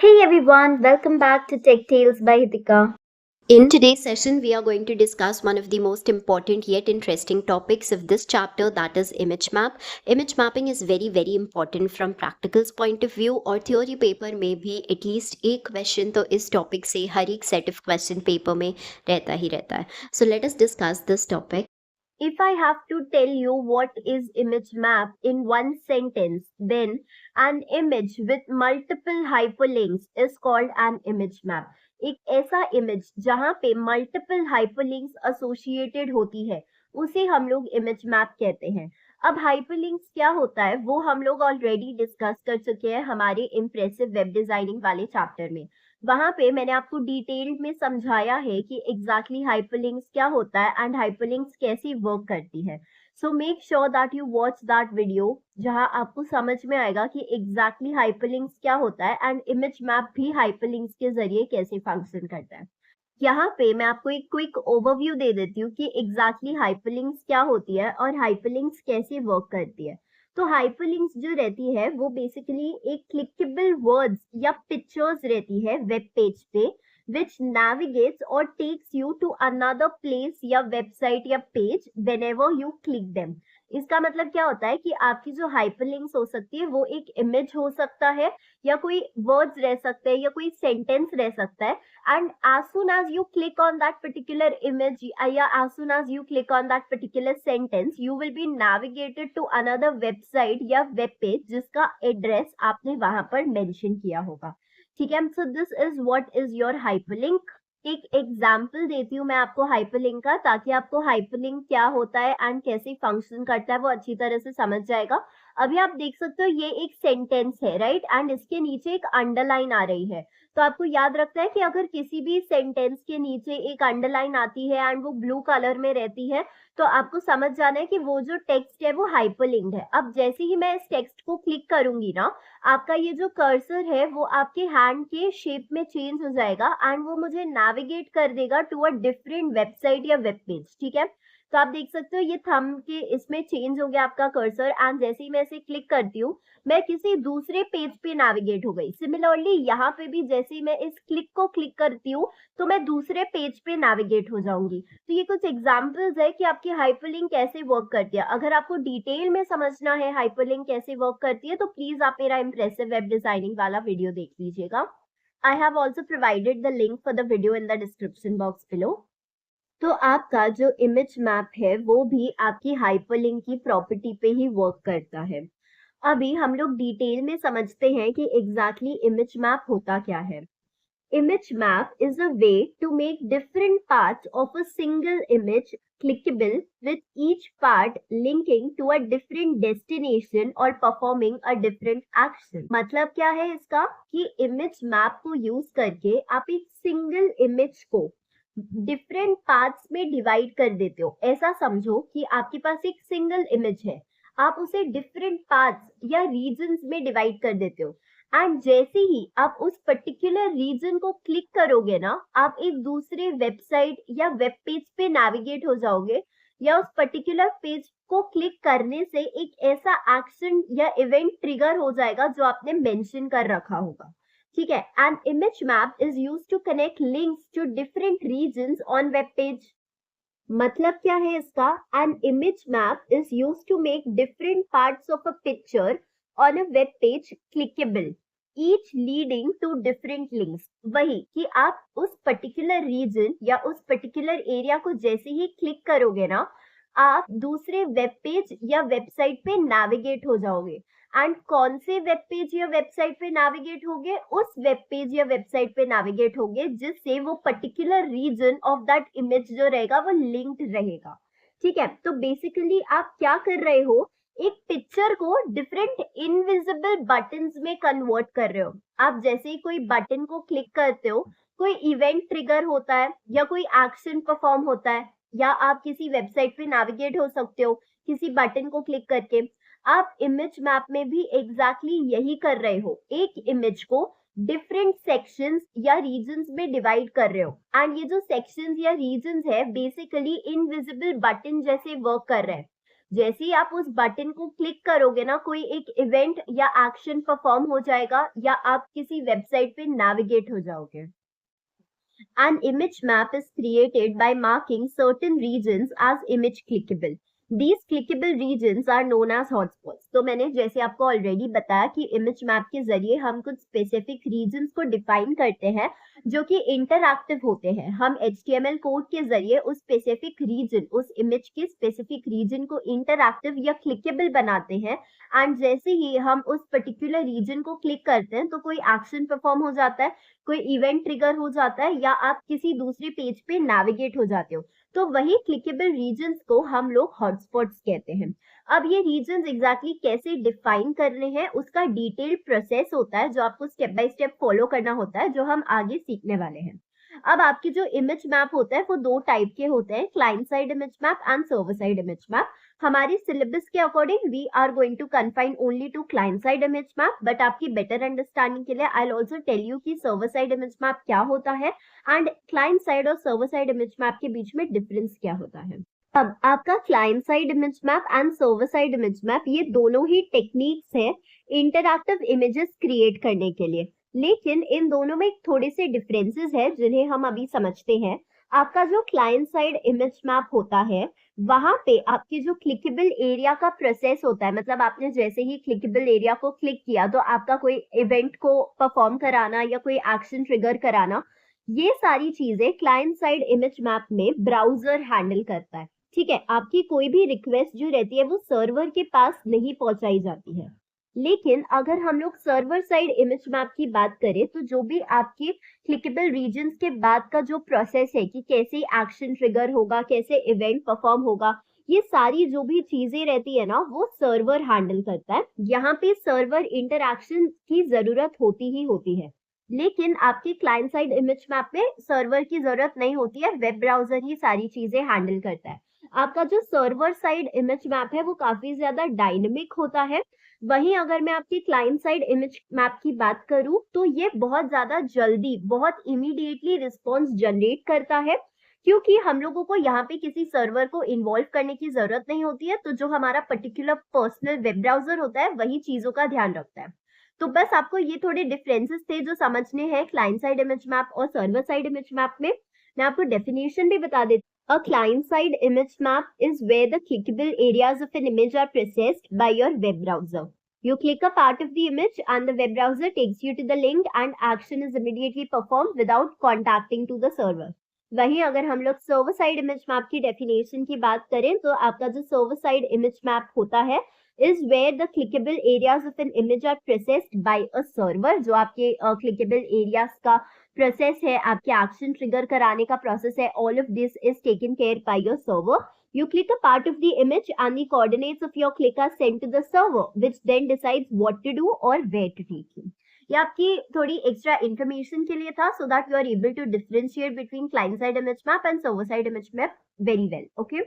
Hey everyone, welcome back to Tech Tales by Hitika. In today's session, we are going to discuss one of the most important yet interesting topics of this chapter, that is image map. Image mapping is very, very important from practical's point of view और theory paper में भी at least एक question तो इस topic से हर एक set of question paper में रहता है. So let us discuss this topic. If I have to tell you what is image map in one sentence, then an image with multiple hyperlinks is called an image map. एक ऐसा image जहां पे multiple hyperlinks associated होती है उसे हम लोग image map कहते हैं. अब हाइपरलिंक्स क्या होता है वो हम लोग ऑलरेडी डिस्कस कर चुके हैं हमारे इम्प्रेसिव वेब डिजाइनिंग वाले चैप्टर में. वहां पे मैंने आपको डिटेल में समझाया है कि एग्जैक्टली हाइपरलिंक्स क्या होता है एंड हाइपरलिंक्स कैसी वर्क करती है. So make sure that you watch that video जहां आपको समझ में आएगा कि एग्जैक्टली हाइपरलिंक्स क्या होता है एंड इमेज मैप भी हाइपरलिंक्स के जरिए कैसे फंक्शन करता है. यहाँ पे मैं आपको एक क्विक ओवरव्यू दे देती हूँ कि एग्जैक्टली हाइपरलिंक्स क्या होती है और हाइपरलिंक्स कैसे वर्क करती है. तो हाइपरलिंक्स जो रहती है वो बेसिकली एक क्लिकेबल वर्ड्स या पिक्चर्स रहती है वेब पेज पे which navigates or takes you to another place या वेबसाइट या page whenever you click them. इसका मतलब क्या होता है कि आपकी जो हाइपरलिंक्स हो सकती है वो एक इमेज हो सकता है या कोई वर्ड्स रह सकते हैं या कोई सेंटेंस रह सकता है. And as soon as you click on that particular image, as soon as you click on that particular sentence, you will be navigated to another website या web page जिसका एड्रेस आपने वहां पर मेंशन किया होगा. ठीक है. So this is what is your hyperlink. एक एग्जाम्पल देती हूँ मैं आपको हाइपरलिंक का ताकि आपको हाइपरलिंक क्या होता है एंड कैसे फंक्शन करता है वो अच्छी तरह से समझ जाएगा. अभी आप देख सकते हो ये एक सेंटेंस है राइट एंड इसके नीचे एक अंडरलाइन आ रही है. तो आपको याद रखना है कि अगर किसी भी सेंटेंस के नीचे एक अंडरलाइन आती है एंड वो ब्लू कलर में रहती है तो आपको समझ जाना है कि वो जो टेक्स्ट है वो हाइपरलिंक्ड है. अब जैसे ही मैं इस टेक्स्ट को क्लिक करूंगी ना आपका ये जो कर्सर है वो आपके हैंड के शेप में चेंज हो जाएगा एंड वो मुझे नेविगेट कर देगा टू अ डिफरेंट वेबसाइट या वेब पेज. ठीक है. तो आप देख सकते हो ये थंब के इसमें चेंज हो गया आपका कर्सर एंड जैसे ही मैं इसे क्लिक करती हूँ मैं किसी दूसरे पेज पे नेविगेट हो गई. सिमिलरली यहाँ पे भी जैसे ही मैं इस क्लिक को क्लिक करती हूँ तो मैं दूसरे पेज पे नेविगेट हो जाऊंगी. तो ये कुछ एग्जांपल्स है कि आपकी हाइपरलिंक कैसे वर्क करती है. अगर आपको डिटेल में समझना है हाइपरलिंक कैसे वर्क करती है तो प्लीज आप मेरा इम्प्रेसिव वेब डिजाइनिंग वाला वीडियो देख लीजिएगा. I have also provided the link for the video in the description box below. तो आपका जो इमेज मैप है वो भी आपकी हाइपरलिंक की प्रॉपर्टी पे ही वर्क करता है. अभी हम लोग डिटेल में समझते हैं कि एग्जैक्टली इमेज मैप होता क्या है. Image map is a way to make different parts of a single image clickable with each part linking to a different destination or performing a different action. मतलब क्या है इसका कि image map को use करके आप एक सिंगल इमेज को डिफरेंट पार्ट्स में डिवाइड कर देते हो. ऐसा समझो कि आपके पास एक सिंगल इमेज है आप उसे डिफरेंट पार्ट्स या रीजन्स में डिवाइड कर देते हो एंड जैसे ही आप उस पर्टिकुलर रीजन को क्लिक करोगे ना आप एक दूसरे वेबसाइट या वेब पेज पे नेविगेट हो जाओगे या उस पर्टिकुलर पेज को क्लिक करने से एक ऐसा एक्शन या इवेंट ट्रिगर हो जाएगा जो आपने मेंशन कर रखा होगा. ठीक है. An image map is used to connect links to different regions on web page. मतलब क्या है इसका. An image map is used to make different parts of a picture on a web page clickable each leading to different links. वही कि आप उस particular reason या उस पर्टिकुलर एरिया को जैसे ही क्लिक करोगे ना आप दूसरे वेब पेज या वेबसाइट पे नेविगेट हो जाओगे एंड कौन से वेब पेज या वेबसाइट पे नेविगेट होगे उस वेब पेज या वेबसाइट पे नेविगेट होगे जिससे वो particular region of that image जो रहेगा वो लिंक्ड रहेगा. ठीक है. तो बेसिकली आप क्या कर रहे हो एक पिक्चर को डिफरेंट इनविजिबल बटन्स में कन्वर्ट कर रहे हो. आप जैसे ही कोई बटन को क्लिक करते हो कोई इवेंट ट्रिगर होता है या कोई एक्शन परफॉर्म होता है या आप किसी वेबसाइट पे नेविगेट हो सकते हो किसी बटन को क्लिक करके. आप इमेज मैप में भी एग्जैक्टली यही कर रहे हो एक इमेज को डिफरेंट सेक्शंस या रीजन्स में डिवाइड कर रहे हो एंड ये जो सेक्शंस या रीजन्स है बेसिकली इनविजिबल बटन जैसे वर्क कर रहे हैं जैसे ही आप उस बटन को क्लिक करोगे ना, कोई एक इवेंट या एक्शन परफॉर्म हो जाएगा या आप किसी वेबसाइट पे नेविगेट हो जाओगे. An image map is created by marking certain regions as image clickable. These clickable regions are known as hotspots. तो मैंने जैसे आपको ऑलरेडी बताया कि इमेज मैप के जरिए हम कुछ स्पेसिफिक रीजन्स को डिफाइन करते हैं जो कि इंटरैक्टिव होते हैं. हम HTML कोड के जरिए उस स्पेसिफिक रीजन, उस इमेज के स्पेसिफिक रीजन को इंटरैक्टिव या क्लिकेबल बनाते हैं. एंड जैसे ही हम उस पर्टिकुलर रीजन को क्लिक करते हैं तो कोई एक्शन परफॉर्म हो जाता है, कोई इवेंट ट्रिगर हो जाता है या आप किसी दूसरे पेज पे नेविगेट हो जाते हो. तो वही क्लिकेबल रीजन्स को हम लोग हॉटस्पॉट्स कहते हैं. अब ये रीजन्स एग्जैक्टली कैसे डिफाइन करने हैं उसका डिटेल्ड प्रोसेस होता है जो आपको स्टेप बाय स्टेप फॉलो करना होता है, जो हम आगे सीखने वाले हैं. अब आपके जो इमेज मैप होता है वो दो टाइप के होते हैं, client side image map and server side image map. हमारी सिलेबस के according we are going to confine only to client side image map, but आपकी बेटर अंडरस्टैंडिंग के लिए I will also tell you कि server side image map क्या होता है and client side और सर्वर साइड इमेज मैप के बीच में डिफरेंस क्या होता है. अब आपका client side image map and server side image map ये दोनों ही टेक्निक्स है इंटरैक्टिव इमेजेस क्रिएट करने के लिए, लेकिन इन दोनों में थोड़े से डिफरेंसेस है जिन्हें हम अभी समझते हैं. आपका जो क्लाइंट साइड इमेज मैप होता है वहां पे आपकी जो क्लिकेबल एरिया का प्रोसेस होता है, मतलब आपने जैसे ही क्लिकेबल एरिया को क्लिक किया तो आपका कोई इवेंट को परफॉर्म कराना या कोई एक्शन ट्रिगर कराना, ये सारी चीजें क्लाइंट साइड इमेज मैप में ब्राउजर हैंडल करता है. ठीक है, आपकी कोई भी रिक्वेस्ट जो रहती है वो सर्वर के पास नहीं पहुंचाई जाती है. लेकिन अगर हम लोग सर्वर साइड इमेज मैप की बात करें तो जो भी आपकी क्लिकेबल रीजन्स के बाद का जो प्रोसेस है कि कैसे एक्शन ट्रिगर होगा, कैसे इवेंट परफॉर्म होगा, ये सारी जो भी चीजें रहती है ना वो सर्वर हैंडल करता है. यहाँ पे सर्वर इंटरैक्शन की जरूरत होती ही होती है, लेकिन आपके क्लाइंट साइड इमेज मैप में सर्वर की जरूरत नहीं होती है, वेब ब्राउजर ही सारी चीजें हैंडल करता है. आपका जो सर्वर साइड इमेज मैप है वो काफी ज्यादा डायनेमिक होता है. वहीं अगर मैं आपकी क्लाइंट साइड इमेज मैप की बात करूं तो ये बहुत ज्यादा जल्दी, बहुत इमीडिएटली रिस्पॉन्स जनरेट करता है, क्योंकि हम लोगों को यहाँ पे किसी सर्वर को इन्वॉल्व करने की जरूरत नहीं होती है. तो जो हमारा पर्टिकुलर पर्सनल वेब ब्राउजर होता है वही चीजों का ध्यान रखता है. तो बस आपको ये थोड़े डिफरेंसेस थे जो समझने हैं क्लाइंट साइड इमेज मैप और सर्वर साइड इमेज मैप में. मैं आपको डेफिनेशन भी बता देती हूँ. A client-side image map is where the clickable areas of an image are processed by your web browser. You click a part of the image and the web browser takes you to the link and action is immediately performed without contacting to the server. वहीं अगर हम लोग server side image map की definition की बात करें तो आपका जो सर्वर साइड इमेज मैप होता है is where the clickable areas of an image are processed by a server. जो आपके clickable areas का प्रोसेस है, आपके एक्शन ट्रिगर कराने का प्रोसेस है, all of this is taken care by your server. You click a part of the image and the coordinates of your click are sent to the server, which then decides what to do or where to take you. ये आपकी थोड़ी extra information के लिए था, so that you are able to differentiate between client side image map and server side image map very well. Okay.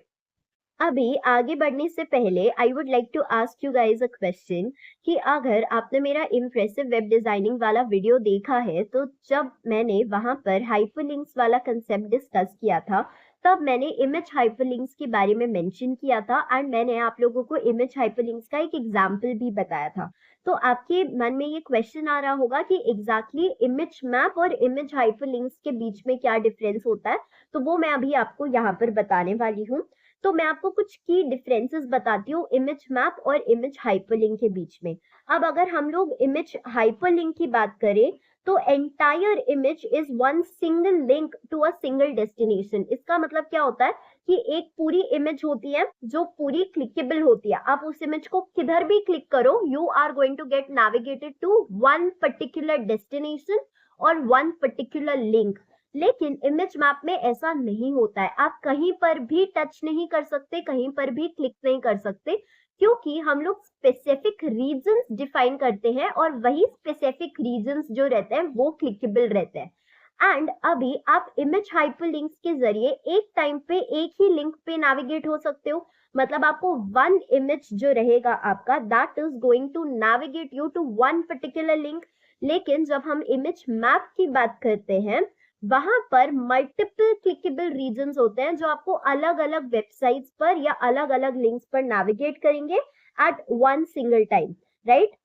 अभी आगे बढ़ने से पहले I would like to ask you guys a question कि अगर आपने मेरा इम्प्रेसिव वेब डिजाइनिंग वाला वीडियो देखा है तो जब मैंने वहां पर हाइपरलिंक्स वाला कंसेप्ट डिस्कस किया था तब मैंने इमेज हाइपरलिंक्स के बारे में मेंशन किया था एंड मैंने आप लोगों को इमेज हाइपरलिंक्स का एक एग्जांपल भी बताया था. तो आपके मन में ये क्वेश्चन आ रहा होगा कि एग्जैक्टली इमेज मैप और इमेज हाइपरलिंक्स के बीच में क्या डिफरेंस होता है, तो वो मैं अभी आपको यहाँ पर बताने वाली हूँ. तो मैं आपको कुछ की डिफरेंसेस बताती हूँ इमेज मैप और इमेज हाइपरलिंक के बीच में. अब अगर हम लोग इमेज हाइपरलिंक की बात करें तो entire image is one single link to a single destination. इसका मतलब क्या होता है कि एक पूरी इमेज होती है जो पूरी क्लिकेबल होती है. आप उस इमेज को किधर भी क्लिक करो, you are going to get navigated to one particular destination और वन पर्टिकुलर लिंक. लेकिन इमेज मैप में ऐसा नहीं होता है. आप कहीं पर भी टच नहीं कर सकते, कहीं पर भी क्लिक नहीं कर सकते, क्योंकि हम लोग स्पेसिफिक रीजन्स डिफाइन करते हैं और वही स्पेसिफिक रीजन्स जो रहते हैं वो क्लिकेबल रहते हैं. एंड अभी आप इमेज हाइपरलिंक्स के जरिए एक टाइम पे एक ही लिंक पे नेविगेट हो सकते हो. मतलब आपको वन इमेज जो रहेगा आपका that is going to navigate you to one particular link. लेकिन जब हम इमेज मैप की बात करते हैं वहां पर मल्टीपल क्लिकेबल रीजन्स होते हैं जो आपको अलग अलग वेबसाइट्स पर या अलग अलग लिंक्स पर नेविगेट करेंगे at one single time, right.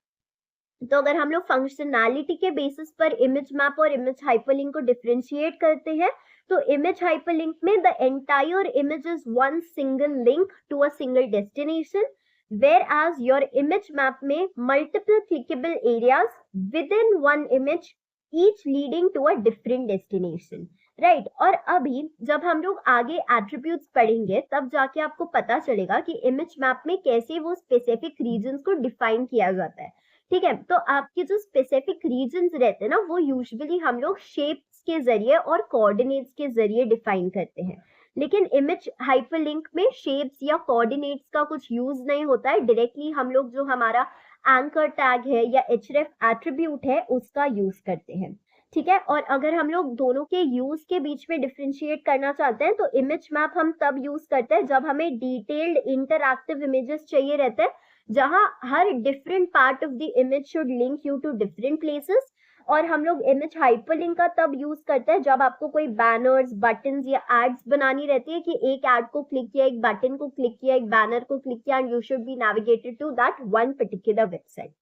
तो अगर हम लोग फंक्शनैलिटी के बेसिस पर इमेज मैप और इमेज हाइपरलिंक को डिफरेंशिएट करते हैं, तो इमेज हाइपरलिंक में the entire image is one single link to a single destination, whereas your image map में multiple clickable areas within one image, each leading to a different destination, right। और अभी जब हम लोग आगे एट्रीब्यूट्स पढ़ेंगे तब जाके आपको पता चलेगा कि इमेज मैप में कैसे वो स्पेसिफिक रीजन्स को डिफाइन किया जाता है, ठीक है। तो आपके जो स्पेसिफिक रीजन्स रहते हैं ना, वो यूजुअली हम लोग शेप्स के जरिए और कोऑर्डिनेट्स के जरिए डिफाइन करते हैं, लेकिन इमेज हाइपरलिंक में शेप्स या कोऑर्डिनेट्स का कुछ यूज नहीं होता है। डायरेक्टली हम लोग जो हमारा एंकर टैग है या href एट्रीब्यूट है उसका यूज करते हैं, ठीक है। और अगर हम लोग दोनों के यूज के बीच में डिफरेंशिएट करना चाहते हैं तो इमेज मैप हम तब यूज करते हैं जब हमें डिटेल्ड इंटरैक्टिव इमेजेस चाहिए रहते हैं, जहां हर different part of the image should link you to different places. और हम लोग इमेज हाइपरलिंक का तब यूज करते हैं जब आपको कोई बैनर्स, बटन्स या एड्स बनानी रहती है कि एक एड को क्लिक किया, एक बटन को क्लिक किया, एक बैनर को क्लिक किया, and you should be navigated to that one particular website,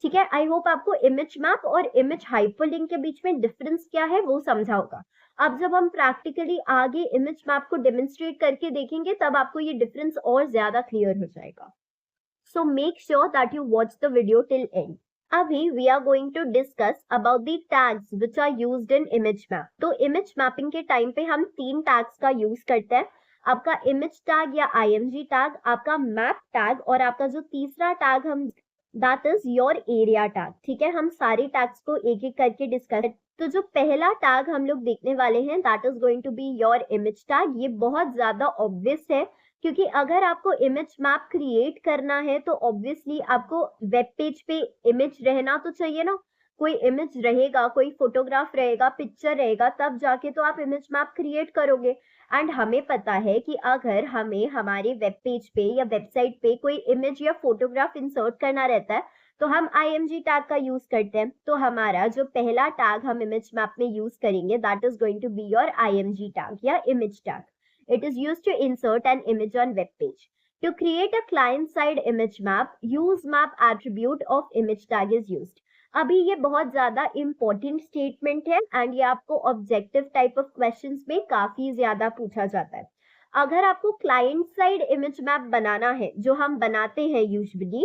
ठीक है। आई होप आपको इमेज मैप और इमेज हाइपरलिंक के बीच में डिफरेंस क्या है वो समझा होगा। अब जब हम प्रैक्टिकली आगे इमेज मैप को डेमोन्स्ट्रेट करके देखेंगे तब आपको ये डिफरेंस और ज्यादा क्लियर हो जाएगा। So make sure that you watch the video till end. अभी we are going to discuss about the tags which are used in image map. तो image mapping के टाइम पे हम 3 tags का यूज करते हैं, आपका image tag या img tag, आपका map tag और आपका जो तीसरा tag हम that is your area tag, ठीक है। हम सारे tags को एक एक करके डिस्कस। तो जो पहला tag हम लोग देखने वाले हैं that is going to be your image tag। ये बहुत ज्यादा ऑब्वियस है क्योंकि अगर आपको इमेज मैप क्रिएट करना है तो ऑब्वियसली आपको वेब पेज पे इमेज रहना तो चाहिए ना, कोई इमेज रहेगा, कोई फोटोग्राफ रहेगा, पिक्चर रहेगा, तब जाके तो आप इमेज मैप क्रिएट करोगे। एंड हमें पता है कि अगर हमें हमारे वेब पेज पे या वेबसाइट पे कोई इमेज या फोटोग्राफ इंसर्ट करना रहता है तो हम img टैग का यूज करते हैं। तो हमारा जो पहला टैग हम इमेज मैप में यूज करेंगे that is going to be your img tag या image tag. It is used to insert an image on web page. To create a client-side image map, use map attribute of image tag is used. अभी ये बहुत ज्यादा important statement है and ये आपको objective type of questions में काफी ज्यादा पूछा जाता है। अगर आपको client-side image map बनाना है, जो हम बनाते हैं usually,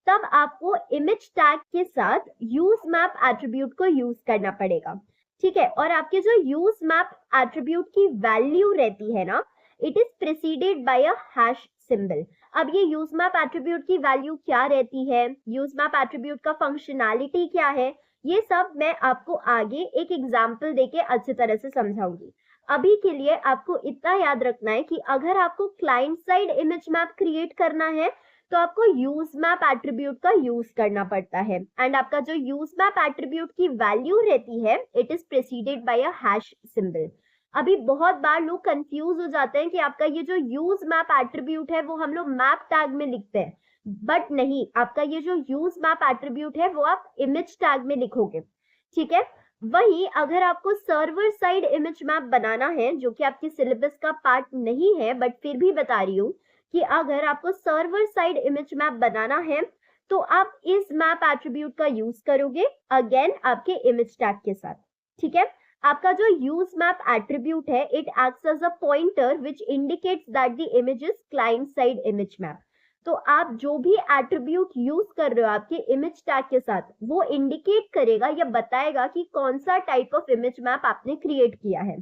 तब आपको image tag के साथ use map attribute को use करना पड़ेगा, ठीक है। और आपके जो यूज मैप एट्रीब्यूट की वैल्यू रहती है ना, it is preceded by a hash symbol. अब ये यूज मैप एट्रीब्यूट की वैल्यू क्या रहती है, यूज मैप एट्रीब्यूट का फंक्शनैलिटी क्या है, ये सब मैं आपको आगे एक एग्जांपल देके अच्छी तरह से समझाऊंगी। अभी के लिए आपको इतना याद रखना है कि अगर आपको client side image map create करना है तो आपको यूज मैप एट्रीब्यूट का यूज करना पड़ता है। एंड आपका जो यूज मैप एट्रीब्यूट की वैल्यू रहती है it is preceded by a hash symbol. अभी बहुत बार लोग कंफ्यूज हो जाते हैं कि आपका ये जो यूज मैप एट्रीब्यूट है वो हम लोग मैप टैग में लिखते हैं, बट नहीं, आपका ये जो यूज मैप एट्रीब्यूट है वो आप इमेज टैग में लिखोगे, ठीक है। वही अगर आपको सर्वर साइड इमेज मैप बनाना है, जो कि आपके सिलेबस का पार्ट नहीं है बट फिर भी बता रही हूँ कि अगर आपको सर्वर साइड इमेज मैप बनाना है तो आप इस मैप एट्रीब्यूट का यूज करोगे अगेन आपके इमेज टैग के साथ, ठीक है। आपका जो यूज मैप एट्रीब्यूट है it acts as a pointer which indicates that the image is client side image map. तो आप जो भी एट्रीब्यूट यूज कर रहे हो आपके इमेज टैग के साथ वो इंडिकेट करेगा या बताएगा कि कौन सा टाइप ऑफ इमेज मैप आपने क्रिएट किया है।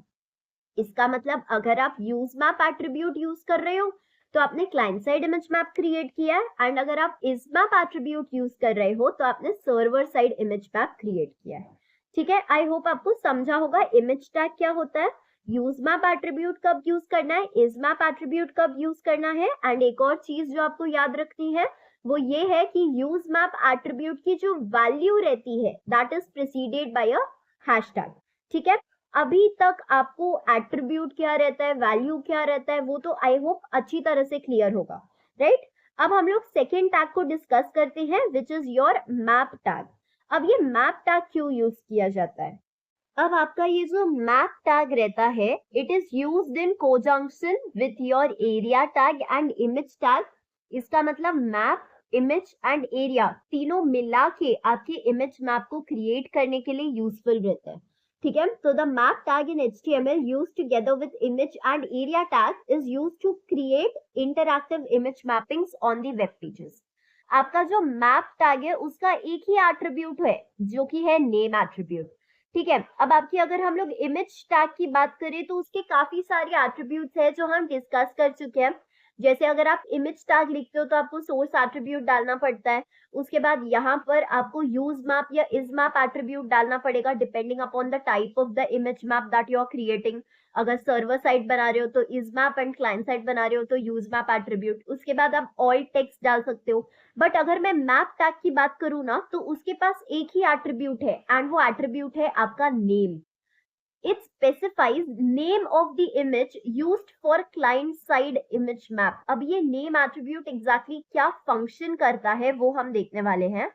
इसका मतलब अगर आप यूज मैप एट्रीब्यूट यूज कर रहे हो तो आपने client side image map create किया है, एंड अगर आप इस मैप एट्रीब्यूट यूज कर रहे हो तो आपने server side image map create किया है, ठीक है। आई होप आपको समझा होगा इमेज टैग क्या होता है, यूज मैप एट्रीब्यूट कब यूज करना है, इस मैप एट्रीब्यूट कब यूज करना है। एंड एक और चीज जो आपको याद रखनी है वो ये है कि यूज मैप एट्रीब्यूट की जो वैल्यू रहती है that is preceded by a hashtag, ठीक है। अभी तक आपको एट्रीब्यूट क्या रहता है, वैल्यू क्या रहता है, वो तो आई होप अच्छी तरह से क्लियर होगा, राइट। अब हम लोग सेकेंड टैग को डिस्कस करते हैं which is your map tag. अब ये मैप टैग क्यों यूज किया जाता है, अब आपका ये जो मैप टैग रहता है, it is used in conjunction with your area tag and image tag. इसका मतलब मैप, इमेज एंड एरिया तीनों मिला के आपके इमेज मैप को क्रिएट करने के लिए यूजफुल रहता है। ठीक है, तो the map tag in HTML used together with image and area tag is used to create interactive image mappings on the web pages. आपका जो मैप टैग है उसका एक ही एट्रीब्यूट है जो कि है नेम एट्रीब्यूट। ठीक है, अब आपकी अगर हम लोग इमेज टैग की बात करें तो उसके काफी सारे एट्रीब्यूट्स हैं जो हम डिस्कस कर चुके हैं। जैसे अगर आप इमेज टैग लिखते हो तो आपको सोर्स एट्रीब्यूट डालना पड़ता है। उसके बाद यहाँ पर आपको यूज मैप या इज मैप एट्रीब्यूट डालना पड़ेगा depending upon the type of the image map that you are creating. अगर सर्वर साइड बना रहे हो तो is map and client side बना रहे हो तो यूज मैप एट्रीब्यूट। उसके बाद आप ऑल टेक्स्ट डाल सकते हो। बट अगर मैं मैप टैग की बात करूँ ना तो उसके पास एक ही एट्रीब्यूट है एंड वो एट्रीब्यूट है आपका name. It specifies name of the image used for client side image map। अब ये name attribute exactly क्या function करता है वो हम देखने वाले हैं।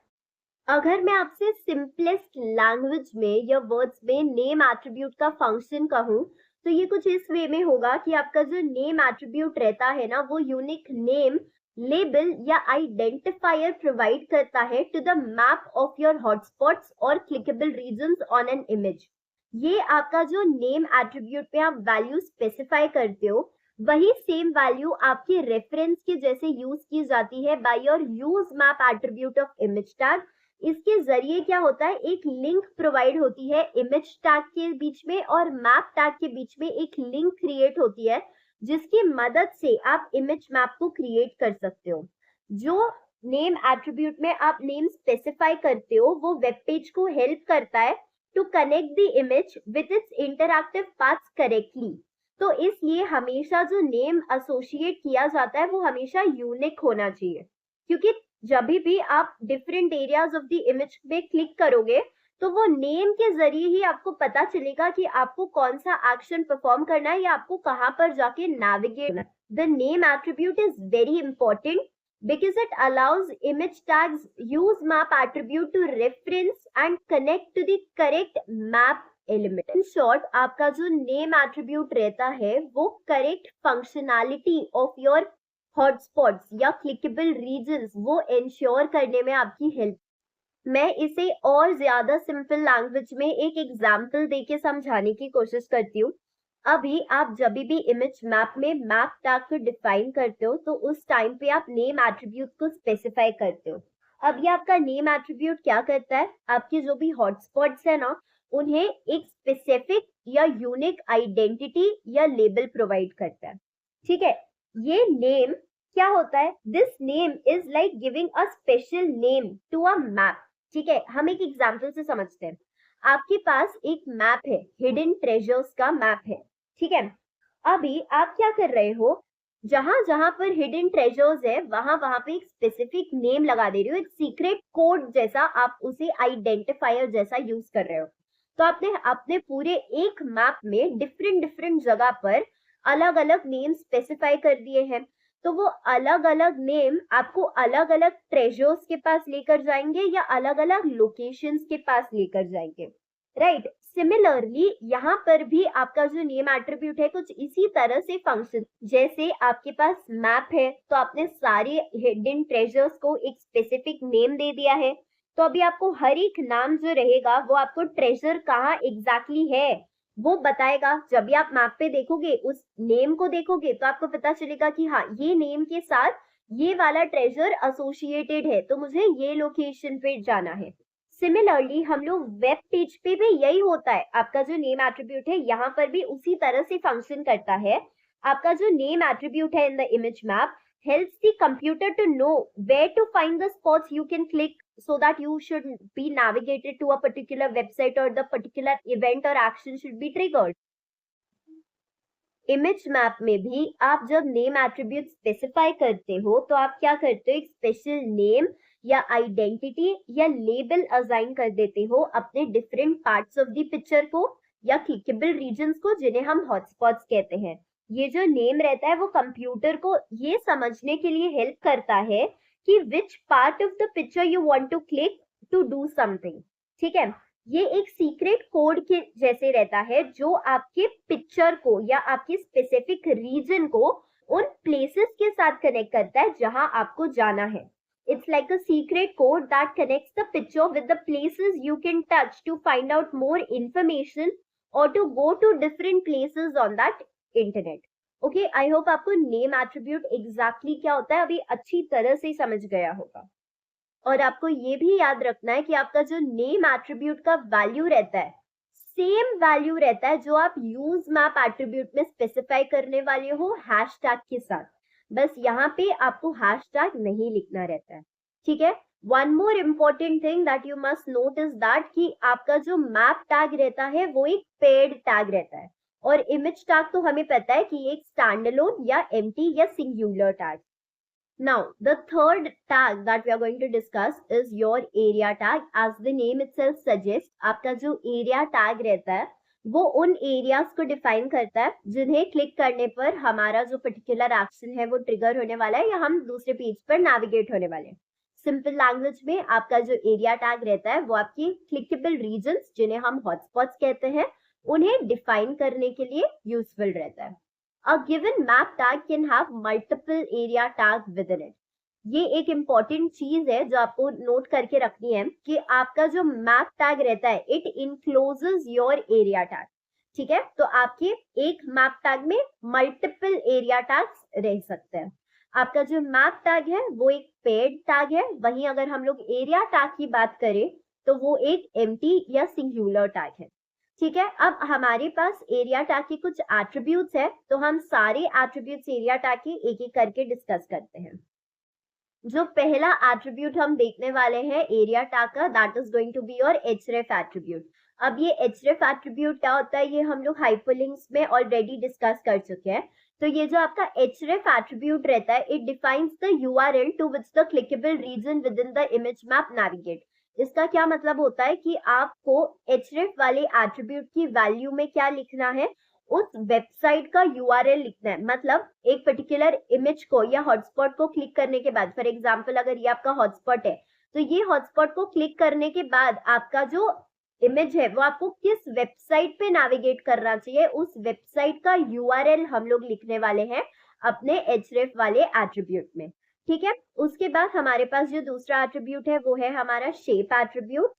अगर मैं आपसे सिंपलेस्ट लैंग्वेज में या वर्ड्स में नेम एट्रीब्यूट का फंक्शन कहूँ तो ये कुछ इस वे में होगा कि आपका जो नेम एट्रीब्यूट रहता है ना वो यूनिक नेम, लेबल या आइडेंटिफायर प्रोवाइड करता है to the map of your hotspots और clickable regions on an image. ये आपका जो नेम एट्रीब्यूट पे आप वैल्यू स्पेसिफाई करते हो वही सेम वैल्यू आपके रेफरेंस के जैसे यूज की जाती है by your use map attribute of image tag. इसके जरिए क्या होता है, एक लिंक प्रोवाइड होती है इमेज टैग के बीच में और मैप टैग के बीच में एक लिंक क्रिएट होती है जिसकी मदद से आप इमेज मैप को क्रिएट कर सकते हो। जो नेम एट्रीब्यूट में आप नेम स्पेसिफाई करते हो वो वेब पेज को हेल्प करता है to connect the image with its interactive paths correctly। तो इसलिए हमेशा जो नेम एसोसिएट किया जाता है वो हमेशा यूनिक होना चाहिए, क्योंकि जब भी आप different areas of the image पे क्लिक करोगे तो वो नेम के जरिए ही आपको पता चलेगा कि आपको कौन सा एक्शन परफॉर्म करना है या आपको कहाँ पर जाके नेविगेट करना है। The name attribute is very important because it allows image tags use map attribute to reference and connect to the correct map element। In short, आपका जो name attribute रहता है वो correct functionality of your hotspots या clickable regions वो ensure करने में आपकी help। मैं इसे और ज्यादा सिंपल लैंग्वेज में एक एग्जाम्पल देके समझाने की कोशिश करती हूँ। अभी आप जब भी इमेज मैप में मैप टैग को डिफाइन करते हो तो उस टाइम पे आप नेम एट्रीब्यूट को स्पेसिफाई करते हो। अब ये आपका नेम एट्रीब्यूट क्या करता है, आपके जो भी हॉटस्पॉट्स है ना उन्हें एक स्पेसिफिक या यूनिक आइडेंटिटी या लेबल प्रोवाइड करता है। ठीक है, ये नेम क्या होता है, this name is like giving a special name to a map. ठीक है, हम एक एग्जाम्पल से समझते हैं। आपके पास एक मैप है, हिडन ट्रेजर्स का मैप है। ठीक है, अभी आप क्या कर रहे हो, जहां जहां पर हिडन ट्रेजर्स है वहां वहां पे एक स्पेसिफिक नेम लगा दे रहे हो, एक सीक्रेट कोड जैसा आप उसे आइडेंटिफायर जैसा यूज कर रहे हो। तो आपने अपने पूरे एक मैप में डिफरेंट डिफरेंट जगह पर अलग अलग नेम स्पेसिफाई कर दिए हैं। तो वो अलग अलग नेम आपको अलग अलग ट्रेजर्स के पास लेकर जाएंगे या अलग अलग लोकेशंस के पास लेकर जाएंगे। राइट, सिमिलरली यहाँ पर भी आपका जो नेम एट्रीब्यूट है कुछ इसी तरह से फंक्शन, जैसे आपके पास मैप है तो आपने सारे हिडन ट्रेजर्स को एक स्पेसिफिक नेम दे दिया है। तो अभी आपको हर एक नाम जो रहेगा वो आपको ट्रेजर कहाँ एग्जैक्टली है वो बताएगा। जब भी आप मैप पे देखोगे उस नेम को देखोगे तो आपको पता चलेगा कि हाँ ये नेम के साथ ये वाला ट्रेजर एसोसिएटेड है तो मुझे ये लोकेशन पे जाना है। सिमिलरली हम लोग वेब पेज पे भी यही होता है, आपका जो नेम एट्रीब्यूट है यहाँ पर भी उसी तरह से फंक्शन करता है। आपका जो नेम एट्रीब्यूट है इन the image map helps the computer to know where to find the spots you can click so that you should be navigated to a particular website or the particular event or action should be triggered। Image map में भी आप जब name attribute specify करते हो तो आप क्या करते हो, एक स्पेशल नेम या आइडेंटिटी या लेबल असाइन कर देते हो अपने different parts of the picture को या क्लिकेबल रीजन्स को जिन्हें हम हॉटस्पॉट्स कहते हैं। ये जो नेम रहता है वो कंप्यूटर को ये समझने के लिए हेल्प करता है कि which part of the picture you want to click to do something. ठीक है, ये एक सीक्रेट कोड के जैसे रहता है जो आपके पिक्चर को या आपकी स्पेसिफिक रीजन को उन प्लेसेस के साथ कनेक्ट करता है जहां आपको जाना है. It's like a secret code that connects the picture with the places you can touch to find out more information or to go to different places on that internet. Okay, I hope आपको name attribute exactly क्या होता है अभी अच्छी तरह से समझ गया होगा. और आपको ये भी याद रखना है कि आपका जो नेम एट्रीब्यूट का वैल्यू रहता है सेम वैल्यू रहता है जो आप यूज मैप एट्रीब्यूट में स्पेसिफाई करने वाले हो हैशटैग के साथ. बस यहाँ पे आपको हैशटैग नहीं लिखना रहता है. ठीक है. One more important thing that you must note is that कि आपका जो मैप टैग रहता है वो एक पेड टैग रहता है और इमेज टैग तो हमें पता है कि एक स्टैंडअलोन या एम्प्टी या singular tag. Now, the third tag that we are going to discuss is your area tag. As the name itself suggests, आपका जो area tag रहता है वो उन areas को define करता है जिन्हें क्लिक करने पर हमारा जो particular action है वो trigger होने वाला है या हम दूसरे पेज पर navigate होने वाले हैं. Simple language में आपका जो area tag रहता है वो आपकी clickable regions जिन्हें हम hotspots कहते हैं उन्हें define करने के लिए useful रहता है. A given map tag can have multiple area tags within it. ये एक इम्पॉर्टेंट चीज है जो आपको नोट करके रखनी है कि आपका जो मैप टैग रहता है इट इनक्लोजेस योर एरिया टैग. ठीक है. तो आपके एक मैप टैग में मल्टीपल एरिया टैग्स रह सकते हैं. आपका जो मैप टैग है वो एक पेड टैग है. वहीं अगर हम लोग एरिया टैग की बात करें तो वो एक एम्प्टी या सिंगुलर टैग है. ठीक है. अब हमारे पास एरिया टैग के कुछ एट्रीब्यूट्स है तो हम सारे एट्रीब्यूट्स एरिया टैग के एक एक करके डिस्कस करते हैं. जो पहला एट्रीब्यूट हम देखने वाले हैं एरिया टैग का that is going to be your href attribute. अब ये href एट्रीब्यूट क्या होता है ये हम लोग हाइपरलिंक्स में ऑलरेडी डिस्कस कर चुके हैं. तो ये जो आपका href एट्रीब्यूट रहता है it defines the URL to which the clickable region within the image map navigate. इसका क्या मतलब होता है कि आपको href वाले एट्रीब्यूट की वैल्यू में क्या लिखना है उस वेबसाइट का URL लिखना है. मतलब एक पर्टिकुलर इमेज को या हॉटस्पॉट को क्लिक करने के बाद फॉर एग्जांपल अगर ये आपका हॉटस्पॉट है तो ये हॉटस्पॉट को क्लिक करने के बाद आपका जो इमेज है वो आपको किस वेबसाइट पे नेविगेट करना चाहिए उस वेबसाइट का URL हम लोग लिखने वाले हैं अपने href वाले एट्रीब्यूट में. ठीक है. उसके बाद हमारे पास जो दूसरा एट्रीब्यूट है वो है हमारा शेप एट्रीब्यूट.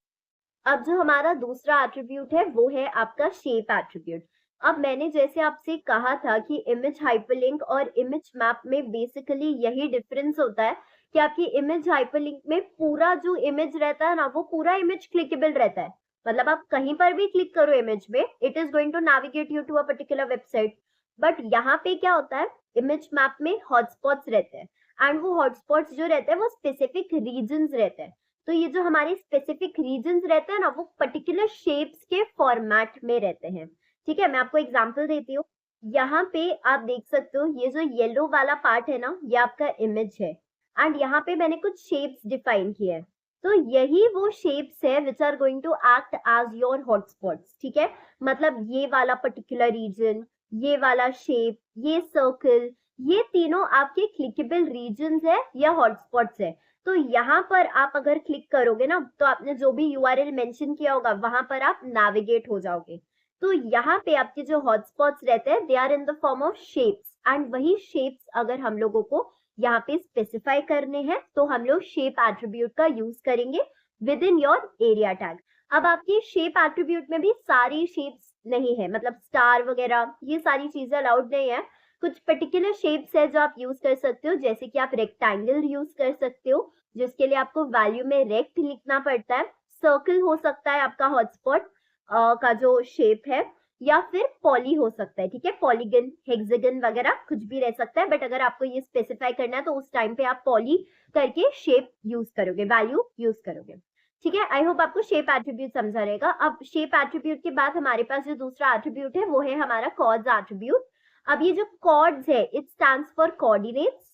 अब जो हमारा दूसरा एट्रीब्यूट है वो है आपका शेप एट्रीब्यूट. अब मैंने जैसे आपसे कहा था कि इमेज हाइपरलिंक और इमेज मैप में बेसिकली यही डिफरेंस होता है कि आपकी इमेज हाइपरलिंक में पूरा जो इमेज रहता है ना वो पूरा इमेज क्लिकेबल रहता है. मतलब आप कहीं पर भी क्लिक करो इमेज में it is going to navigate you to a particular website. But यहाँ पे क्या होता है इमेज मैप में हॉटस्पॉट्स रहते हैं एंड वो हॉटस्पॉट्स जो रहते हैं वो स्पेसिफिक रीजन्स रहते हैं. तो ये जो हमारे स्पेसिफिक रीजन्स रहते हैं ना वो पर्टिकुलर शेप्स के फॉर्मेट में रहते हैं. ठीक है. मैं आपको एग्जांपल देती हूँ. यहाँ पे आप देख सकते हो ये जो येलो वाला पार्ट है ना ये आपका इमेज है एंड यहाँ पे मैंने कुछ शेप्स डिफाइन किए हैं. तो यही वो शेप्स है which are going to act as your hotspots. ठीक है. मतलब ये वाला पर्टिकुलर रीजन ये वाला शेप ये सर्कल ये तीनों आपके क्लिकेबल रीजन्स है या हॉटस्पॉट्स है. तो यहाँ पर आप अगर क्लिक करोगे ना तो आपने जो भी URL मेंशन किया होगा वहां पर आप नेविगेट हो जाओगे. तो यहाँ पे आपके जो हॉटस्पॉट्स रहते हैं they are in the form of shapes and वही शेप्स अगर हम लोगों को यहाँ पे स्पेसिफाई करने हैं तो हम लोग शेप एट्रीब्यूट का यूज करेंगे with in your area tag. अब आपके शेप एट्रीब्यूट में भी सारी शेप्स नहीं है मतलब स्टार वगैरह ये सारी चीजें अलाउड नहीं है. कुछ पर्टिकुलर शेप्स है जो आप यूज कर सकते हो जैसे कि आप रेक्टेंगल यूज कर सकते हो जिसके लिए आपको वैल्यू में रेक्ट लिखना पड़ता है. सर्कल हो सकता है आपका हॉटस्पॉट का जो शेप है या फिर पॉली हो सकता है. ठीक है. पॉलीगन हेक्सागन वगैरह कुछ भी रह सकता है बट अगर आपको ये स्पेसिफाई करना है तो उस टाइम पे आप पॉली करके शेप यूज करोगे वैल्यू यूज करोगे. ठीक है. आई होप आपको शेप एट्रीब्यूट समझा रहेगा. अब शेप एट्रीब्यूट के बाद हमारे पास जो दूसरा एट्रीब्यूट है वो है हमारा कॉर्ड्स एट्रीब्यूट. अब ये जो कॉर्ड्स है इट स्टैंड्स फॉर कोऑर्डिनेट्स.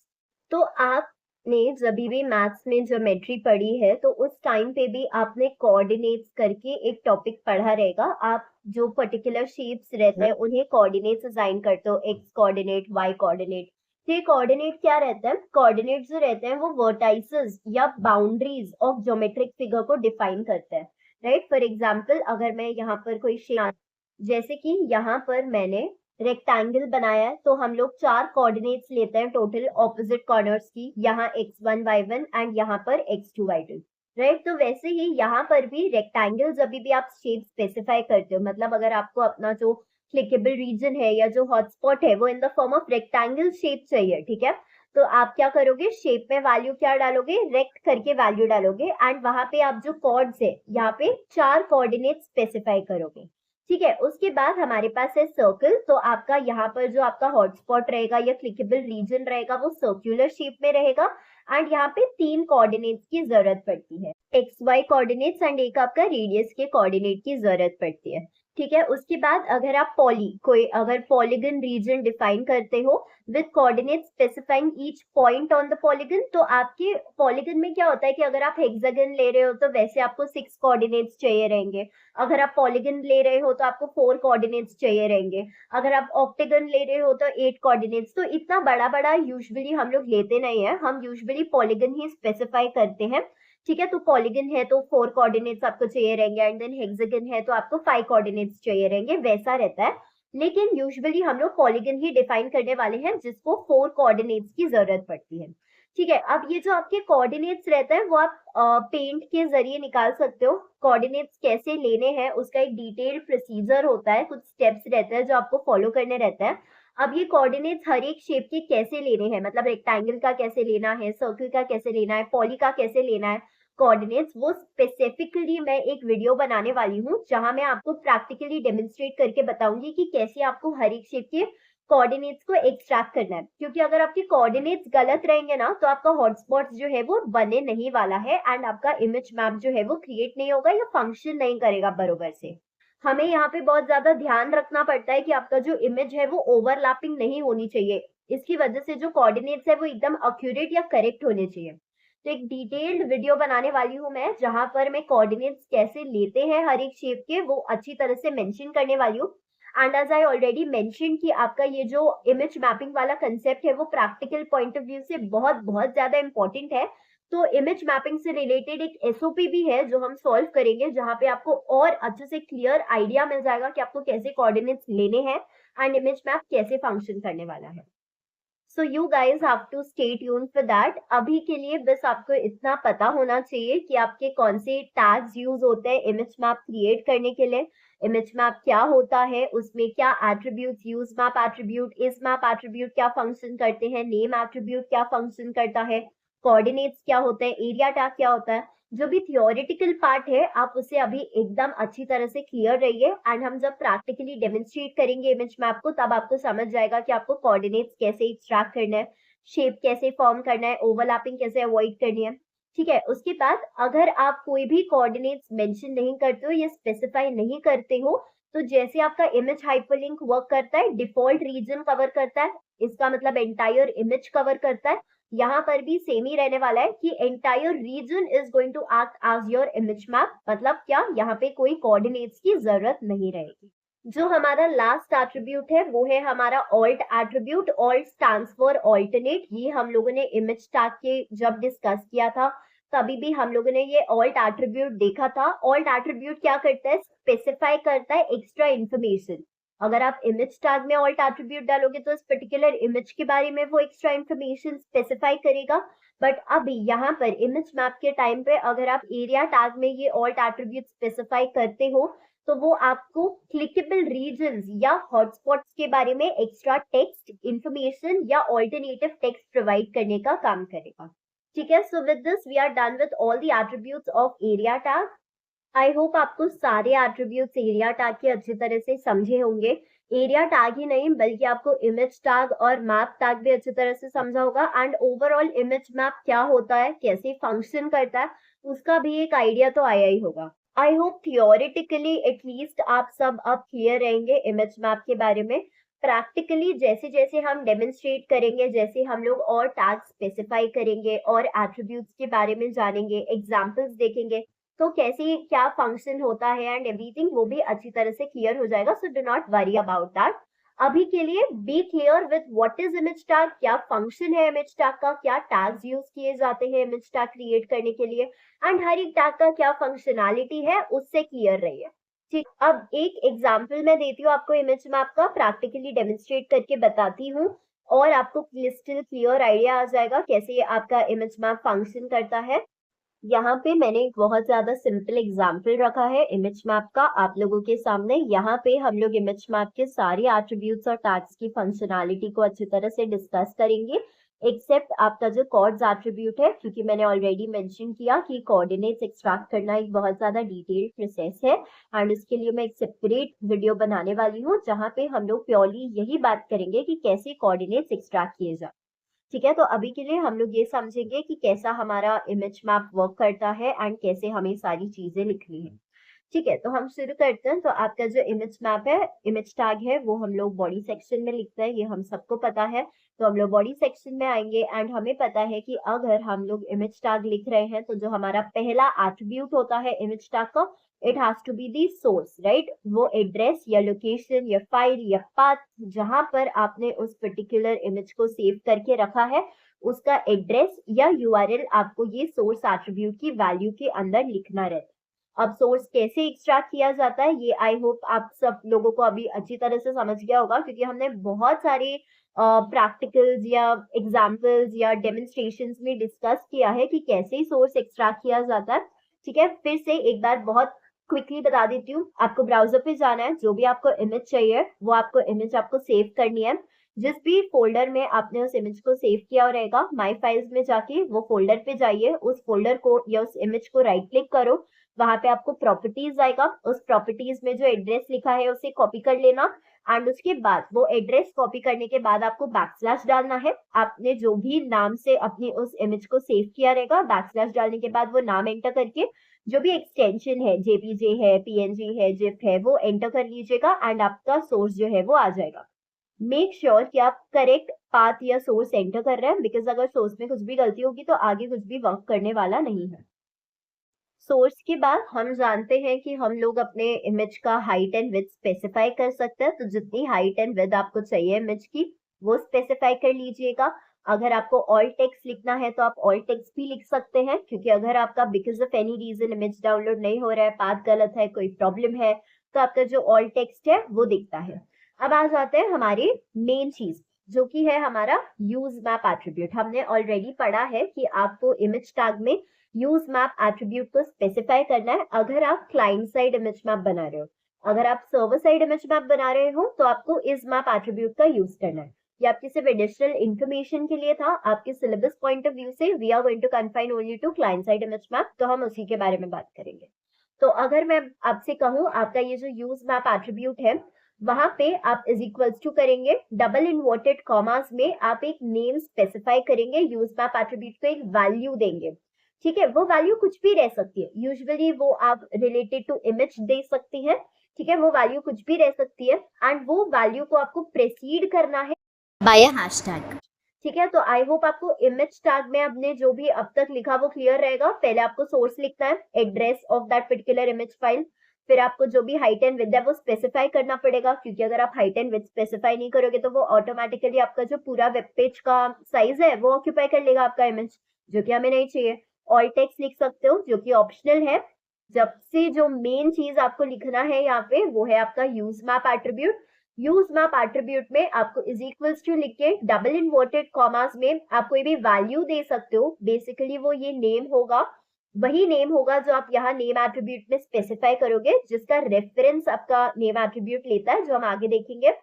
तो आपने जब भी मैथ्स में ज्योमेट्री पढ़ी है तो उस टाइम पे भी आपने कोऑर्डिनेट्स करके एक टॉपिक पढ़ा रहेगा. आप जो पर्टिकुलर शेप्स रहते हैं उन्हें कोऑर्डिनेट्स असाइन करते हो एक्स कोऑर्डिनेट वाई कोऑर्डिनेट. तो ये कोऑर्डिनेट क्या रहता है कोऑर्डिनेट जो रहते हैं वो वर्टाइसेस या बाउंड्रीज ऑफ ज्योमेट्रिक फिगर को डिफाइन करते हैं. राइट। फॉर एग्जाम्पल अगर मैं यहाँ पर कोई शेप, जैसे कि यहाँ पर मैंने रेक्टेंगल बनाया है, तो हम लोग 4 कोऑर्डिनेट्स लेते हैं टोटल ऑपोजिट कॉर्नर्स की, यहाँ x1 y1 एंड यहाँ पर x2 y2, राइट। तो वैसे ही यहाँ पर भी रेक्टेंगल जब भी आप शेप स्पेसिफाई करते हो, मतलब अगर आपको अपना जो क्लिकेबल रीजन है या जो हॉटस्पॉट है वो इन the form of rectangle shape चाहिए, ठीक है, तो आप क्या करोगे, शेप में वैल्यू क्या डालोगे, रेक्ट करके वैल्यू डालोगे एंड वहां पे आप जो कॉर्ड्स है यहाँ पे 4 कोऑर्डिनेट स्पेसिफाई करोगे, ठीक है। उसके बाद हमारे पास है सर्कल, तो आपका यहाँ पर जो आपका हॉटस्पॉट रहेगा या क्लिकेबल रीजन रहेगा वो सर्कुलर शेप में रहेगा एंड यहाँ पे 3 कोऑर्डिनेट्स की जरूरत पड़ती है, एक्स वाई कोऑर्डिनेट्स एंड एक आपका रेडियस के कोऑर्डिनेट की जरूरत पड़ती है, ठीक है। उसके बाद अगर आप कोई अगर पॉलीगन रीजन डिफाइन करते हो with coordinate specifying each point on the polygon, तो आपके पॉलीगन में क्या होता है कि अगर आप हेक्सागन ले रहे हो तो वैसे आपको 6 कोऑर्डिनेट्स चाहिए रहेंगे, अगर आप पॉलीगन ले रहे हो तो आपको 4 कोऑर्डिनेट्स चाहिए रहेंगे, अगर आप ऑक्टेगन ले रहे हो तो 8 कोऑर्डिनेट्स। तो इतना बड़ा बड़ा यूजुअली हम लोग लेते नहीं है, हम यूजुअली पॉलीगन ही स्पेसिफाई करते हैं, ठीक है। तो पॉलीगन है तो 4 कोऑर्डिनेट्स आपको चाहिए रहेंगे एंड देन हेक्सागन है तो आपको 5 कोऑर्डिनेट्स चाहिए रहेंगे, वैसा रहता है। लेकिन यूजुअली हम लोग पॉलीगन ही डिफाइन करने वाले हैं जिसको 4 कोऑर्डिनेट्स की जरूरत पड़ती है, ठीक है। अब ये जो आपके कोऑर्डिनेट्स रहता है वो आप पेंट के जरिए निकाल सकते हो। कोऑर्डिनेट्स कैसे लेने हैं उसका एक डिटेल्ड प्रोसीजर होता है, कुछ स्टेप्स रहते हैं जो आपको फॉलो करने रहता है। अब ये कोऑर्डिनेट्स हर एक शेप के कैसे लेने हैं, मतलब रेक्टेंगल का कैसे लेना है, सर्कल का कैसे लेना है, पॉली का कैसे लेना है कोऑर्डिनेट्स, वो स्पेसिफिकली मैं एक वीडियो बनाने वाली हूँ जहां मैं आपको प्रैक्टिकली डेमोन्स्ट्रेट करके बताऊंगी कि कैसे आपको हर एक शेप के कोऑर्डिनेट्स को एक्सट्रैक्ट करना है, क्योंकि अगर आपके कोऑर्डिनेट्स गलत रहेंगे ना तो आपका हॉटस्पॉट जो है वो बने नहीं वाला है एंड आपका इमेज मैप जो है वो क्रिएट नहीं होगा या फंक्शन नहीं करेगा बरोबर से। हमें यहाँ पे बहुत ज्यादा ध्यान रखना पड़ता है कि आपका जो इमेज है वो ओवरलैपिंग नहीं होनी चाहिए, इसकी वजह से जो कोऑर्डिनेट्स है वो एकदम एक्यूरेट या करेक्ट होने चाहिए। तो एक डिटेल्ड वीडियो बनाने वाली हूँ मैं जहां पर मैं कोऑर्डिनेट्स कैसे लेते हैं हर एक शेप के वो अच्छी तरह से मेंशन करने वाली हूँ। And as I already mention कि आपका ये जो इमेज मैपिंग वाला कंसेप्ट है वो प्रैक्टिकल पॉइंट ऑफ व्यू से बहुत बहुत ज्यादा इंपॉर्टेंट है। तो इमेज मैपिंग से रिलेटेड एक एसओपी भी है जो हम सॉल्व करेंगे जहां पे आपको और अच्छे से क्लियर आइडिया मिल जाएगा कि आपको कैसे कोऑर्डिनेट्स लेने हैं एंड इमेज मैप कैसे फंक्शन करने वाला है। So you guys have to stay tuned for that. अभी के लिए बस आपको इतना पता होना चाहिए कि आपके कौन से टैग्स यूज होते हैं इमेज मैप क्रिएट करने के लिए, इमेज मैप क्या होता है, उसमें क्या एट्रीब्यूट्स, यूज मैप एट्रीब्यूट, इस मैप एट्रीब्यूट क्या फंक्शन करते हैं, नेम एट्रीब्यूट क्या फंक्शन करता है, कोऑर्डिनेट्स क्या होते हैं, एरिया टैग क्या होता है। जो भी थियोरेटिकल पार्ट है आप उसे अभी एकदम अच्छी तरह से क्लियर रहिए एंड हम जब प्रैक्टिकली डेमोन्स्ट्रेट करेंगे इमेज मैप को तब आपको समझ जाएगा कि आपको कोऑर्डिनेट्स कैसे एक्सट्रैक्ट करना है, शेप कैसे फॉर्म करना है, ओवरलैपिंग कैसे अवॉइड करनी है, ठीक है। उसके बाद अगर आप कोई भी कोऑर्डिनेट्स मेंशन नहीं करते हो या स्पेसिफाई नहीं करते हो तो जैसे आपका इमेज हाइपरलिंक वर्क करता है, डिफॉल्ट रीजन कवर करता है, इसका मतलब एंटायर इमेज कवर करता है, यहाँ पर भी सेम ही रहने वाला है कि entire region is going to act as your image map. मतलब क्या, यहाँ पे कोई कोऑर्डिनेट्स की जरूरत नहीं रहेगी। जो हमारा लास्ट एट्रीब्यूट है वो है हमारा alt attribute. Alt stands for alternate. ये हम लोगों ने इमेज टैग के जब डिस्कस किया था तभी भी हम लोगों ने ये ऑल्ट एट्रीब्यूट देखा था। ऑल्ट एट्रीब्यूट क्या करता है, स्पेसिफाई करता है एक्स्ट्रा इंफॉर्मेशन। अगर आप इमेज टैग में ऑल्ट एट्रीब्यूट डालोगे तो इस पर्टिकुलर इमेज के बारे में वो एक्स्ट्रा इंफॉर्मेशन स्पेसिफाई करेगा। बट अभी यहाँ पर इमेज मैप के टाइम पे अगर आप एरिया टैग में ये ऑल्ट एट्रीब्यूट स्पेसिफाई करते हो तो वो आपको क्लिकेबल रीजन्स या हॉटस्पॉट्स के बारे में एक्स्ट्रा टेक्स्ट इंफॉर्मेशन या ऑल्टरनेटिव टेक्स्ट प्रोवाइड करने का काम करेगा, ठीक है। So with this we are done with all the attributes of area tag. I hope आपको सारे एट्रीब्यूट्स एरिया टैग के अच्छी तरह से समझे होंगे। एरिया टैग ही नहीं बल्कि आपको इमेज टैग और मैप टैग भी अच्छी तरह से समझा होगा एंड ओवरऑल इमेज मैप क्या होता है, कैसे फंक्शन करता है, उसका भी एक आइडिया तो आया ही होगा। आई होप थियोरिटिकली एटलीस्ट आप सब अब क्लियर रहेंगे इमेज मैप के बारे में। प्रैक्टिकली जैसे जैसे हम डेमोन्स्ट्रेट करेंगे, जैसे हम लोग और टैग स्पेसिफाई करेंगे और एट्रीब्यूट्स के बारे में जानेंगे, एग्जांपल्स देखेंगे तो कैसे क्या फंक्शन होता है एंड एवरीथिंग, वो भी अच्छी तरह से क्लियर हो जाएगा। So do not worry about that. अभी के लिए be clear with what is image tag, क्या फंक्शन है इमेज टैग का, क्या टैग्स यूज किए जाते हैं इमेज टैग क्रिएट करने के लिए, एंड हर एक टैग का क्या फंक्शनैलिटी है, उससे क्लियर रहिए। ठीक, अब एक एग्जांपल मैं देती हूँ आपको इमेज मैप का, प्रैक्टिकली डेमोन्स्ट्रेट करके बताती हूँ और आपको क्रिस्टल क्लियर आइडिया आ जाएगा कैसे ये आपका इमेज मैप फंक्शन करता है। यहाँ पे मैंने एक बहुत ज्यादा सिंपल एग्जांपल रखा है इमेज मैप का आप लोगों के सामने। यहाँ पे हम लोग इमेज मैप के सारे एट्रीब्यूट्स और टैग्स की फंक्शनैलिटी को अच्छी तरह से डिस्कस करेंगे, एक्सेप्ट आपका जो कॉर्ड्स एट्रीब्यूट है, क्योंकि मैंने ऑलरेडी मेंशन किया कि कोऑर्डिनेट्स एक्सट्रैक्ट करना एक बहुत ज्यादा डिटेल्ड प्रोसेस है एंड इसके लिए मैं एक सेपरेट वीडियो बनाने वाली हूँ जहाँ पे हम लोग प्योरली यही बात करेंगे कि कैसे कोऑर्डिनेट्स एक्सट्रैक्ट किए जाए। ठीक है, तो अभी के लिए हम लोग ये समझेंगे कि कैसा हमारा इमेज मैप वर्क करता है एंड कैसे हमें सारी चीजें लिखनी है। ठीक है, तो हम शुरू करते हैं। तो आपका जो इमेज मैप है, इमेज टैग है, वो हम लोग बॉडी सेक्शन में लिखते हैं, ये हम सबको पता है। तो हम लोग बॉडी सेक्शन में आएंगे एंड हमें पता है कि अगर हम लोग इमेज टैग लिख रहे हैं तो जो हमारा पहला एट्रीब्यूट होता है इमेज टैग का, it has to be the source, right. वो एड्रेस या लोकेशन या फाइल या पाथ जहां पर आपने उस पर्टिकुलर इमेज को सेव करके रखा है, उसका एड्रेस या यूआरएल आपको ये सोर्स एट्रीब्यूट की वैल्यू के अंदर लिखना रहता है। अब सोर्स कैसे एक्सट्रैक्ट किया जाता है, ये आई होप आप सब लोगों को अभी अच्छी तरह से समझ गया होगा, क्योंकि हमने बहुत सारे प्रैक्टिकल्स या एग्जाम्पल्स या डेमोन्स्ट्रेशंस में डिस्कस किया है कि कैसे सोर्स एक्सट्रैक्ट किया जाता है। ठीक है, फिर से एक बार बहुत क्विकली बता देती हूँ। आपको ब्राउजर पे जाना है, जो भी आपको इमेज चाहिए वो आपको इमेज आपको सेव करनी है। जिस भी फोल्डर में आपने उस इमेज को सेव किया रहेगा, माय फाइल्स में जाके वो फोल्डर पे जाइए, उस फोल्डर को या उस इमेज को राइट क्लिक करो, वहां पे आपको प्रॉपर्टीज आएगा, उस प्रॉपर्टीज में जो एड्रेस लिखा है उसे कॉपी कर लेना एंड उसके बाद वो एड्रेस कॉपी करने के बाद आपको बैकस्लैश डालना है। आपने जो भी नाम से अपनी उस इमेज को सेव किया रहेगा, बैकस्लैश डालने के बाद वो नाम एंटर करके जो भी एक्सटेंशन है, जेपीजे है, पीएनजी है, जिप है, वो एंटर कर लीजिएगा एंड आपका सोर्स जो है वो आ जाएगा। मेक श्योर कि आप करेक्ट पाथ या सोर्स एंटर कर रहे हैं, बिकॉज अगर सोर्स में कुछ भी गलती होगी तो आगे कुछ भी वर्क करने वाला नहीं है। सोर्स के बाद हम जानते हैं कि हम लोग अपने इमेज का हाइट एंड विड्थ स्पेसिफाई कर सकते हैं, तो जितनी हाइट एंड विड्थ आपको चाहिए इमेज की वो स्पेसिफाई कर लीजिएगा। अगर आपको ऑल टेक्स्ट लिखना है तो आप ऑल टेक्स्ट भी लिख सकते हैं, क्योंकि अगर आपका because of any reason image download नहीं हो रहा है, पाथ गलत है, कोई प्रॉब्लम है, तो आपका जो ऑल टेक्स्ट है वो दिखता है। अब आ जाते हैं हमारी मेन चीज, जो कि है हमारा यूज मैप एट्रीब्यूट। हमने ऑलरेडी पढ़ा है कि आपको इमेज टैग में यूज मैप एट्रीब्यूट को स्पेसिफाई करना है अगर आप क्लाइंट साइड इमेज मैप बना रहे हो। अगर आप सर्वर साइड इमेज मैप बना रहे हो तो आपको इस मैप एट्रीब्यूट का यूज करना है। ये आपकी सिर्फ एडिशनल इंफॉर्मेशन के लिए था, आपके सिलेबस पॉइंट ऑफ व्यू से we are going to confine only to client side image map, तो हम उसी के बारे में बात करेंगे। तो अगर मैं आपसे कहूँ आपका ये जो यूज मैप एट्रीब्यूट है, वहां पे आप इज इक्वल्स टू करेंगे, डबल इनवर्टेड कॉमास में आप एक नेम स्पेसिफाई करेंगे, यूज मैप एट्रीब्यूट को एक वैल्यू देंगे। ठीक है, वो वैल्यू कुछ भी रह सकती है, यूजुअली वो आप रिलेटेड टू इमेज दे सकती है। ठीक है, वो वैल्यू कुछ भी रह सकती है एंड वो वैल्यू को आपको प्रेसीड करना है बाय अ हैशटैग। ठीक है, तो आई होप आपको इमेज टैग में आपने जो भी अब तक लिखा वो क्लियर रहेगा। पहले आपको सोर्स लिखना है, address of that particular image file, फिर आपको जो भी हाइट एंड विड्थ है वो स्पेसिफाई करना पड़ेगा, क्योंकि अगर आप हाइट एंड विड्थ स्पेसिफाई नहीं करोगे तो वो ऑटोमेटिकली आपका जो पूरा वेब पेज का साइज है वो ऑक्यूपाई कर लेगा आपका इमेज, जो कि हमें नहीं चाहिए। ऑल टेक्स्ट लिख सकते हो, जो कि ऑप्शनल है। जब से जो मेन चीज आपको लिखना है यहाँ पे वो है आपका use map attribute. Use map attribute में आपको इज इक्वल्स टू लिख के डबल इनवर्टेड कॉमास में आप कोई भी वैल्यू दे सकते हो, बेसिकली वो ये नेम होगा, वही नेम होगा जो आप यहाँ नेम एट्रीब्यूट में स्पेसिफाई करोगे, जिसका रेफरेंस आपका नेम एट्रीब्यूट लेता है, जो हम आगे देखेंगे,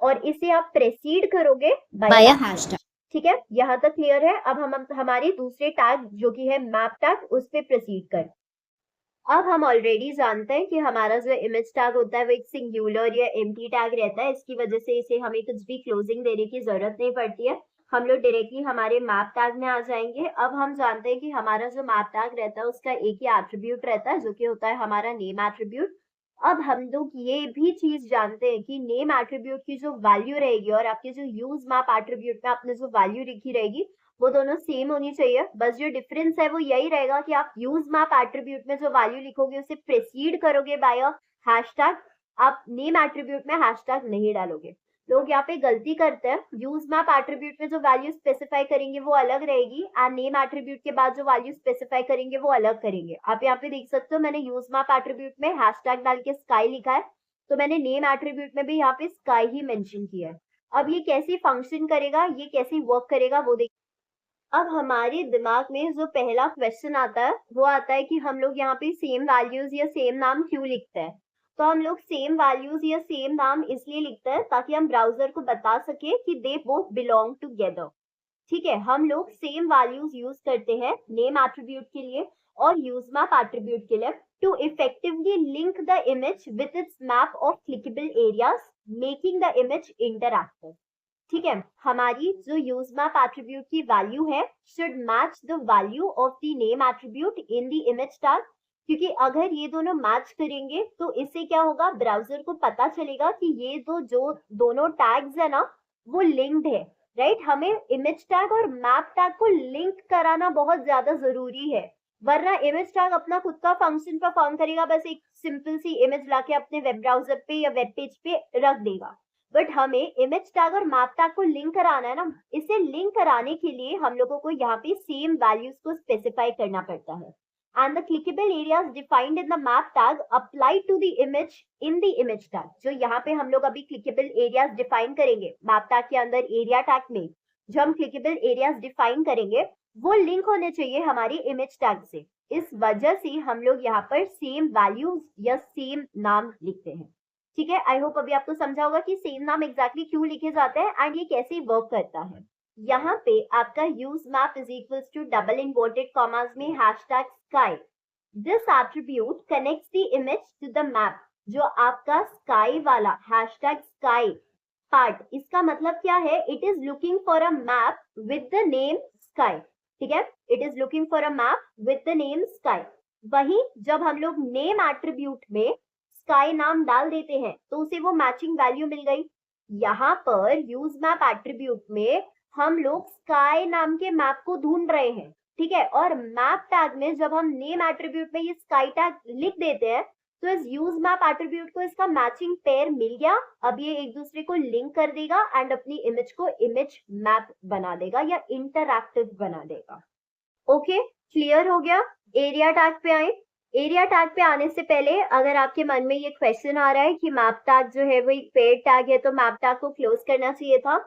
और इसे आप प्रेसीड करोगे बाय अ हैशटैग। ठीक है, यहाँ तक क्लियर है। अब हम हमारी दूसरे टैग जो कि है मैप टैग, उस पे प्रोसीड कर। अब हम ऑलरेडी जानते हैं कि हमारा जो इमेज टैग होता है वो एक सिंगुलर या एम्प्टी टैग रहता है, इसकी वजह से इसे हमें कुछ भी क्लोजिंग देने की जरूरत नहीं पड़ती है, हम लोग डायरेक्टली हमारे मैप टैग में आ जाएंगे। अब हम जानते हैं कि हमारा जो मैप टैग रहता है उसका एक ही एट्रीब्यूट रहता है, जो कि होता है हमारा नेम एट्रीब्यूट। अब हम लोग ये भी चीज जानते हैं कि नेम एट्रीब्यूट की जो वैल्यू रहेगी और आपके जो यूज मैप एट्रीब्यूट में आपने जो वैल्यू लिखी रहेगी वो दोनों सेम होनी चाहिए। बस जो डिफरेंस है वो यही रहेगा कि आप यूज मैप एट्रीब्यूट में जो वैल्यू लिखोगे उसे प्रेसीड करोगे बाय अ हैशटैग, आप नेम एट्रीब्यूट में हैशटैग नहीं डालोगे। लोग यहाँ पे गलती करते हैं, यूज मैप एट्रीब्यूट में जो वैल्यू स्पेसिफाई करेंगे वो अलग रहेगी एंड नेम एट्रीब्यूट के बाद जो वैल्यू स्पेसिफाई करेंगे वो अलग करेंगे। आप यहाँ पे देख सकते हो मैंने यूज मैप एट्रीब्यूट में हैशटैग डाल के स्काई लिखा है, तो मैंने नेम एट्रीब्यूट में भी यहाँ पे स्काई ही मेंशन किया है। अब ये कैसे फंक्शन करेगा, ये कैसे वर्क करेगा वो देखिए। अब हमारे दिमाग में जो पहला क्वेश्चन आता है वो आता है कि हम लोग यहाँ पे सेम वैल्यूज या सेम नाम क्यों लिखते हैं। तो हम लोग सेम वैल्यूज या सेम नाम इसलिए लिखते हैं ताकि हम ब्राउजर को बता सके कि दे बोथ बिलोंग टुगेदर। ठीक है, हम लोग सेम वैल्यूज यूज करते हैं नेम एट्रीब्यूट के लिए और यूज मैप एट्रीब्यूट के लिए to effectively link the image with its map of clickable areas, making the image interactive. ठीक है, हमारी जो यूज मैप एट्रीब्यूट की वैल्यू है should match the value of the name attribute in the image tag, क्योंकि अगर ये दोनों मैच करेंगे तो इससे क्या होगा, ब्राउजर को पता चलेगा कि ये जो दोनों टैग्स है ना वो लिंक्ड है। राइट, हमें इमेज टैग और मैप टैग को लिंक कराना बहुत ज्यादा जरूरी है, वरना इमेज टैग अपना खुद का फंक्शन परफॉर्म करेगा, बस एक सिंपल सी इमेज लाके अपने वेब ब्राउजर पे या वेब पेज पे रख देगा। बट हमें इमेज टैग और मैप टैग को लिंक कराना है ना, इसे लिंक कराने के लिए हम लोगों को यहाँ पे सेम वैल्यूज को स्पेसिफाई करना पड़ता है। And the clickable areas defined in the map tag apply to the image in the image tag. जो यहाँ पे हम लोग अभी क्लिकेबल एरियाज डिफाइन करेंगे मैप टैग के अंदर एरिया टैग में, जो हम क्लिकेबल एरियाज डिफाइन करेंगे वो लिंक होने चाहिए हमारी इमेज टैग से। इस वजह से हम लोग यहाँ पर सेम वैल्यूज या सेम नाम लिखते हैं। ठीक है, आई होप अभी आपको समझा होगा कि सेम नाम एग्जैक्टली क्यों लिखे जाते हैं एंड ये कैसे वर्क करता है। यहाँ पे आपका use map is equals to double inverted commas में hashtag sky. This attribute connects the image to the map. जो आपका स्काई वाला हैशटैग स्काई पार्ट, इसका मतलब क्या है, it is looking for a map with the name sky. ठीक है, it is looking for a map with the name sky. वहीं जब हम लोग नेम एट्रीब्यूट में स्काई नाम डाल देते हैं तो उसे वो मैचिंग वैल्यू मिल गई। यहाँ पर यूज मैप एट्रीब्यूट में हम लोग स्काई नाम के मैप को ढूंढ रहे हैं। ठीक है, और मैप टैग में जब हम नेम एट्रीब्यूट में ये स्काई टैग लिख देते हैं तो इस यूज मैप एट्रीब्यूट को इसका मैचिंग पेयर मिल गया। अब ये एक दूसरे को लिंक कर देगा एंड अपनी इमेज को इमेज मैप बना देगा या इंटरैक्टिव बना देगा। ओके, क्लियर हो गया। एरिया टैग पे आए। एरिया टैग पे आने से पहले अगर आपके मन में ये क्वेश्चन आ रहा है कि मैप टैग जो है वो एक पेड टैग है तो मैप टैग को क्लोज करना चाहिए था,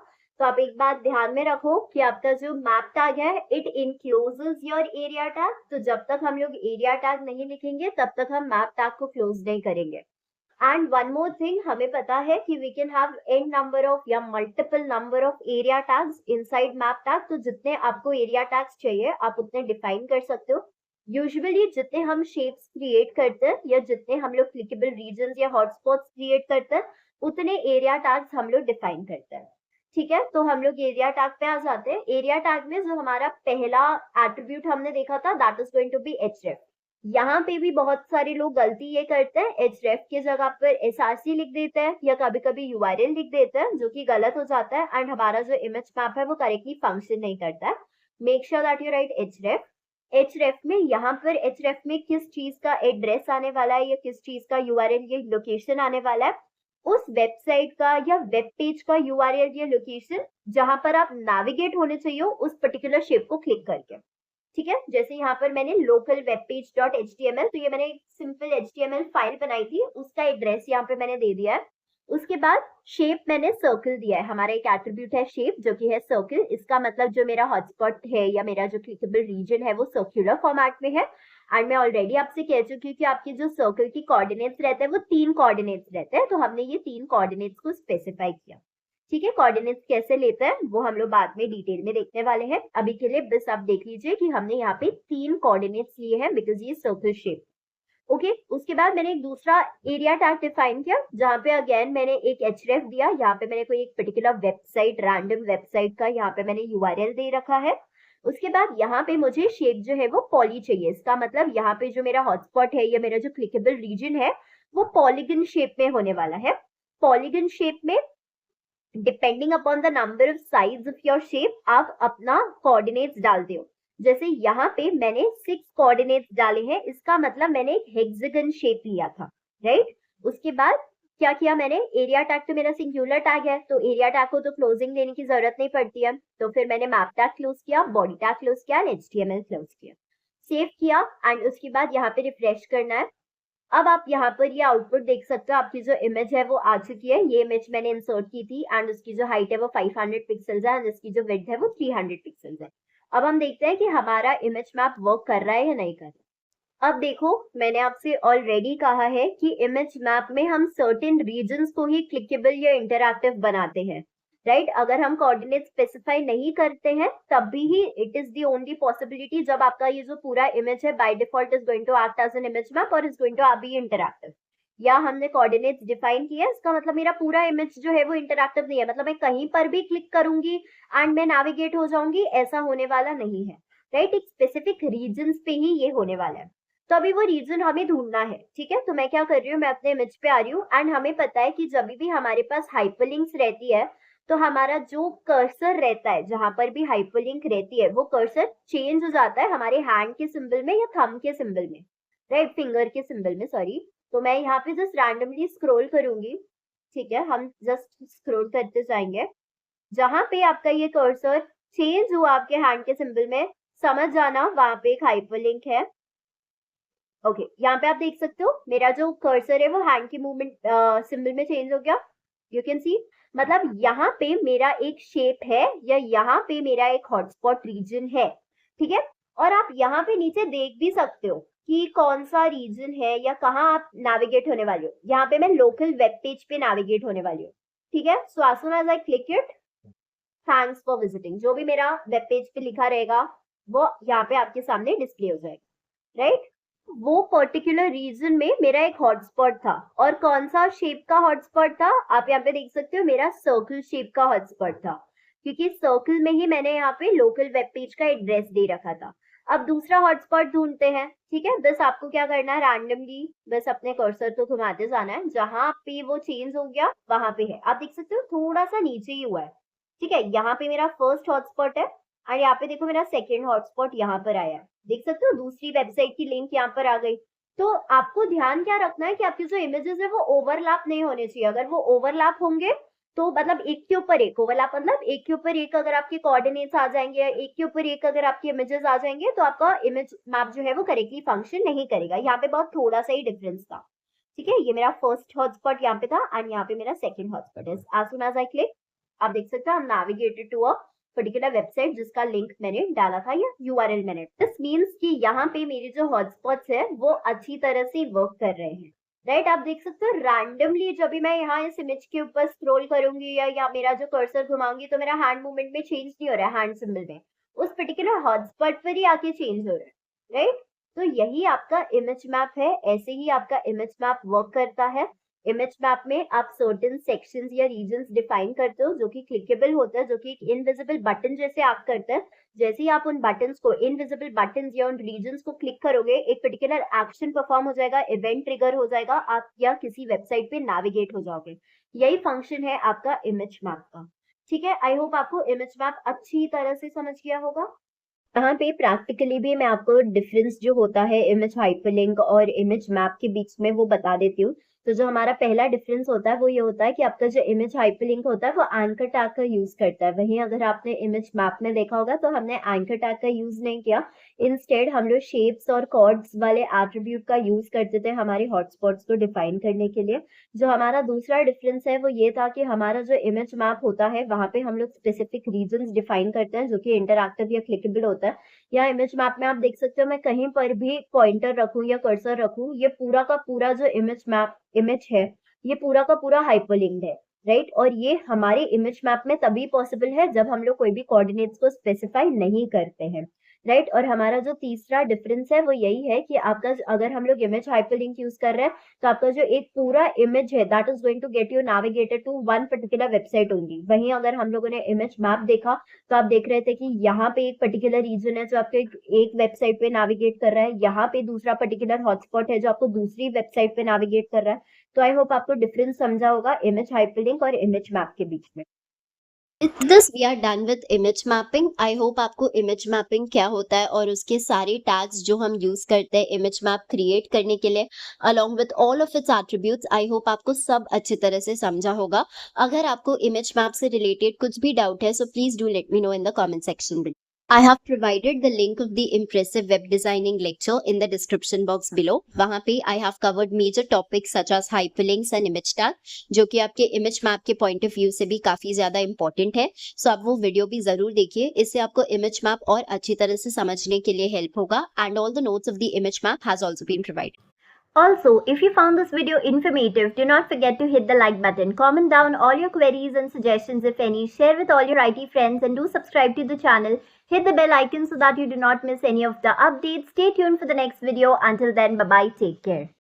तो आप एक बात ध्यान में रखो कि आपका जो मैप टैग है it encloses your area tag. तो जब तक हम लोग एरिया टैग नहीं लिखेंगे तब तक हम मैप टैग को क्लोज नहीं करेंगे। एंड वन मोर थिंग, हमें पता है कि we can have an number of या multiple number of area tags inside map tag. तो जितने आपको एरिया टैग्स चाहिए आप उतने डिफाइन कर सकते हो। यूजुअली जितने हम शेप्स क्रिएट करते हैं या जितने हम लोग क्लिकेबल रीजन्स या हॉटस्पॉट्स क्रिएट करते हैं उतने एरिया टैग्स हम लोग डिफाइन करते हैं। ठीक है, तो हम लोग एरिया टैग पे आ जाते हैं। एरिया टैग में जो हमारा पहला एट्रीब्यूट हमने देखा था that is going to be href। यहाँ पे भी बहुत सारे लोग गलती ये करते हैं, href के जगह पर src लिख देते हैं या कभी कभी url लिख देते हैं, जो कि गलत हो जाता है एंड हमारा जो इमेज मैप है वो करेक्टली फंक्शन नहीं करता है। Make sure that you right href। href में यहाँ पर href में किस चीज का एड्रेस आने वाला है या किस चीज का url या लोकेशन आने वाला है, उस वेबसाइट का या वेब पेज का url या लोकेशन जहां पर आप नेविगेट होने चाहिए उस पर्टिकुलर शेप को क्लिक करके। ठीक है, जैसे यहाँ पर मैंने local web page dot html, तो ये मैंने एक सिंपल html फाइल बनाई थी, उसका एड्रेस यहाँ पे मैंने दे दिया है। उसके बाद शेप मैंने सर्कल दिया है, हमारा एक एट्रीब्यूट है शेप जो कि है सर्कल। इसका मतलब जो मेरा हॉटस्पॉट है या मेरा जो क्लिकेबल रीजन है वो सर्कुलर फॉर्मेट में है। एंड मैं ऑलरेडी आपसे कह चुकी हूँ कि आपके जो सर्कल की कोऑर्डिनेट्स रहते हैं वो 3 कोऑर्डिनेट्स रहते हैं, तो हमने ये 3 कोऑर्डिनेट्स को स्पेसिफाई किया। ठीक है, कोऑर्डिनेट्स कैसे लेते हैं वो हम लोग बाद में डिटेल में देखने वाले हैं। अभी के लिए बस आप देख लीजिए कि हमने यहाँ पे 3 कोऑर्डिनेट्स लिए हैं बिकॉज ये सर्कल शेप। ओके, उसके बाद मैंने एक दूसरा एरिया टैग डिफाइन किया जहाँ पे अगेन मैंने एक href दिया। यहाँ पे मैंने कोई एक पर्टिकुलर वेबसाइट, रैंडम वेबसाइट का यहाँ पे मैंने url दे रखा है। उसके बाद यहाँ पे मुझे शेप जो है वो पॉली चाहिए। इसका मतलब यहाँ पे जो मेरा हॉटस्पॉट है या मेरा जो क्लिकेबल रीजन है वो पॉलीगन शेप में होने वाला है। पॉलीगन शेप में depending upon the number of size of your shape आप अपना कोऑर्डिनेट्स डालते हो। जैसे यहाँ पे मैंने 6 कोऑर्डिनेट्स डाले हैं, इसका मतलब मैंने एक हेक्सागन शेप लिया था, राइट। उसके बाद क्या किया मैंने, एरिया टैग तो मेरा सिंगुलर टैग है, तो एरिया टैग को तो क्लोजिंग देने की जरूरत नहीं पड़ती है, तो फिर मैंने मैप टैग क्लोज किया, बॉडी टैग क्लोज किया, HTML क्लोज किया, सेव किया, एंड उसके बाद यहाँ पे रिफ्रेश करना है। अब आप यहाँ पर ये आउटपुट देख सकते हो, आपकी जो इमेज है वो आ चुकी है। ये इमेज मैंने इंसर्ट की थी एंड उसकी जो हाइट है वो 500 पिक्सल्स है एंड इसकी जो विड्थ है वो 300 पिक्सल्स है। अब हम देखते हैं कि हमारा इमेज मैप वर्क कर रहा है या नहीं कर रहा। अब देखो, मैंने आपसे ऑलरेडी कहा है कि इमेज मैप में हम सर्टेन रीजन्स को ही क्लिकेबल या इंटरैक्टिव बनाते हैं, राइट। अगर हम कोऑर्डिनेट स्पेसिफाई नहीं करते हैं तब भी ही it is the only possibility जब आपका ये जो पूरा इमेज है by default is going to act as an image map और is going to be interactive. या हमने कोऑर्डिनेट्स डिफाइन किया, इसका मतलब मेरा पूरा इमेज जो है वो इंटरैक्टिव नहीं है, मतलब मैं कहीं पर भी क्लिक करूंगी एंड मैं नेविगेट हो जाऊंगी, ऐसा होने वाला नहीं है, राइट। एक स्पेसिफिक रीजन पे ही ये होने वाला है। तो अभी वो रीजन हमें ढूंढना है, ठीक है। तो मैं क्या कर रही हूँ, मैं अपने इमेज पे आ रही हूँ एंड हमें पता है कि जब भी हमारे पास हाइपरलिंक्स रहती है तो हमारा जो कर्सर रहता है, जहां पर भी हाइपरलिंक रहती है, वो कर्सर चेंज हो जाता है हमारे हैंड के सिंबल में या थंब के सिंबल में, राइट, फिंगर के सिंबल में, सॉरी। तो मैं यहाँ पे जस्ट रैंडमली स्क्रॉल करूंगी, ठीक है, हम जस्ट स्क्रॉल करते जाएंगे। जहां पे आपका ये कर्सर चेंज हुआ आपके हैंड के सिंबल में, समझ जाना वहां पे एक हाइपरलिंक है। ओके, यहाँ पे आप देख सकते हो मेरा जो कर्सर है वो हैंड की मूवमेंट सिंबल में चेंज हो गया, यू कैन सी। मतलब यहाँ पे मेरा एक शेप है या यहाँ पे मेरा एक हॉटस्पॉट रीजन है, ठीक है। और आप यहाँ पे नीचे देख भी सकते हो कि कौन सा रीजन है या कहाँ आप नेविगेट होने वाले हो। यहाँ पे मैं लोकल वेब पेज पे नेविगेट होने वाली हूँ, ठीक है। So as soon as I click it, thanks for visiting, जो भी मेरा वेब पेज पे लिखा रहेगा वो यहाँ पे आपके सामने डिस्प्ले हो जाएगा, राइट। वो पर्टिकुलर रीजन में मेरा एक हॉटस्पॉट था, और कौन सा शेप का हॉटस्पॉट था आप यहाँ पे देख सकते हो, मेरा सर्कल शेप का हॉटस्पॉट था, क्योंकि सर्कल में ही मैंने यहाँ पे लोकल वेब पेज का एड्रेस दे रखा था। अब दूसरा हॉटस्पॉट ढूंढते हैं, ठीक है। बस आपको क्या करना है, रैंडमली बस अपने कर्सर को घुमाते जाना है, जहां पे वो चेंज हो गया वहां पे है, आप देख सकते हो थोड़ा सा नीचे ही हुआ है, ठीक है। यहाँ पे मेरा फर्स्ट हॉटस्पॉट है और यहाँ पे देखो मेरा सेकेंड हॉटस्पॉट यहाँ पर आया है, देख सकते हो दूसरी वेबसाइट की लिंक यहाँ पर आ गई। तो आपको ध्यान क्या रखना है कि आपके जो इमेजेस है वो ओवरलैप नहीं होने चाहिए। अगर वो ओवरलैप होंगे तो मतलब एक के ऊपर एक, ओवरलैप मतलब एक के ऊपर एक अगर आपके कोऑर्डिनेट्स आ जाएंगे, एक के ऊपर एक अगर आपके इमेजेस आ जाएंगे, तो आपका इमेज मैप जो है वो करेक्टली फंक्शन नहीं करेगा। यहाँ पे बहुत थोड़ा सा ही डिफरेंस था, ठीक है। ये मेरा फर्स्ट हॉटस्पॉट यहाँ पे था एंड यहाँ पे मेरा सेकंड हॉटस्पॉट है। As soon as I click, आप देख सकते हो हम navigated to a particular website जिसका लिंक मैंने डाला था या यूआरएल मैंने। दिस मींस कि यहाँ पे मेरे जो हॉटस्पॉट्स है वो अच्छी तरह से वर्क कर रहे हैं, राइट। आप देख सकते हो रैंडमली जब भी मैं यहाँ इस इमेज के ऊपर स्क्रॉल करूंगी या मेरा जो कर्सर घुमाऊंगी तो मेरा हैंड मूवमेंट में चेंज नहीं हो रहा है, हैंड सिंबल में उस पर्टिकुलर हॉटस्पॉट पर ही आके चेंज हो रहा है, राइट। तो यही आपका इमेज मैप है, ऐसे ही आपका इमेज मैप वर्क करता है। इमेज मैप में आप सर्टेन सेक्शंस या रीजन्स डिफाइन करते हो जो कि क्लिकेबल होता है, जो कि एक इनविजिबल बटन जैसे एक्ट करता है। जैसे ही आप उन बटन्स को, इनविजिबल बटन्स या उन रीजन्स को क्लिक करोगे, एक पर्टिकुलर एक्शन परफॉर्म हो जाएगा, इवेंट ट्रिगर हो जाएगा, आप या किसी वेबसाइट पे नेविगेट हो जाओगे। यही फंक्शन है आपका इमेज मैप का, ठीक है। आई होप आपको इमेज मैप अच्छी तरह से समझ गया होगा। यहाँ पे प्रैक्टिकली भी मैं आपको डिफरेंस जो होता है इमेज हाइपरलिंक और इमेज मैप के बीच में वो बता देती हूँ। तो जो हमारा पहला डिफरेंस होता है वो ये होता है कि आपका जो इमेज हाइपरलिंक होता है वो एंकर टैग का यूज करता है। वहीं अगर आपने इमेज मैप में देखा होगा तो हमने एंकर टैग का यूज नहीं किया, इंस्टेड हम लोग शेप्स और कॉर्ड्स वाले एट्रीब्यूट का यूज करते थे हमारे हॉटस्पॉट्स को डिफाइन करने के लिए। जो हमारा दूसरा डिफरेंस है वो ये था कि हमारा जो इमेज मैप होता है वहां पे हम लोग स्पेसिफिक रीजन्स डिफाइन करते हैं जो कि इंटरैक्टिव या क्लिकेबल होता है। या इमेज मैप में आप देख सकते हो मैं कहीं पर भी पॉइंटर रखूं या कर्सर रखूं, ये पूरा का पूरा जो इमेज मैप इमेज है ये पूरा का पूरा हाइपरलिंक्ड है, राइट। और ये हमारे इमेज मैप में तभी पॉसिबल है जब हम लोग कोई भी कोऑर्डिनेट्स को स्पेसिफाई नहीं करते हैं, राइट। और हमारा जो तीसरा डिफरेंस है वो यही है कि आपका अगर हम लोग इमेज हाइपरलिंक यूज कर रहे हैं तो आपका जो एक पूरा इमेज है that is going to get you navigated to one particular website only. वहीं अगर हम लोगों ने इमेज मैप देखा तो आप देख रहे थे कि यहाँ पे एक पर्टिकुलर रीजन है जो आपको एक वेबसाइट पे नेविगेट कर रहा है, यहाँ पे दूसरा पर्टिकुलर हॉटस्पॉट है जो आपको दूसरी वेबसाइट पे नेविगेट कर रहा है। तो आई होप आपको डिफरेंस समझा होगा इमेज हाइपरलिंक और इमेज मैप के बीच में। With this we are done with image mapping. I hope आपको image mapping क्या होता है और उसके सारे tags जो हम use करते हैं image map create करने के लिए along with all of its attributes, I hope आपको सब अच्छी तरह से समझा होगा. अगर आपको image map से related कुछ भी doubt है, so please do let me know in the comment section below. I have provided the link of the impressive web designing lecture in the description box below. वहाँ पे I have covered major topics such as hyperlinks and image tag, जो कि आपके image map के point of view से भी काफी ज्यादा important है. So आप वो वीडियो भी जरूर देखिए, इससे आपको image map और अच्छी तरह से समझने के लिए help होगा. And all the notes of the image map has also been provided. Also, if you found this video informative, do not forget to hit the like button, comment down all your queries and suggestions if any, share with all your IT friends, and do subscribe to the channel. Hit the bell icon so that you do not miss any of the updates. Stay tuned for the next video. Until then, bye-bye. Take care.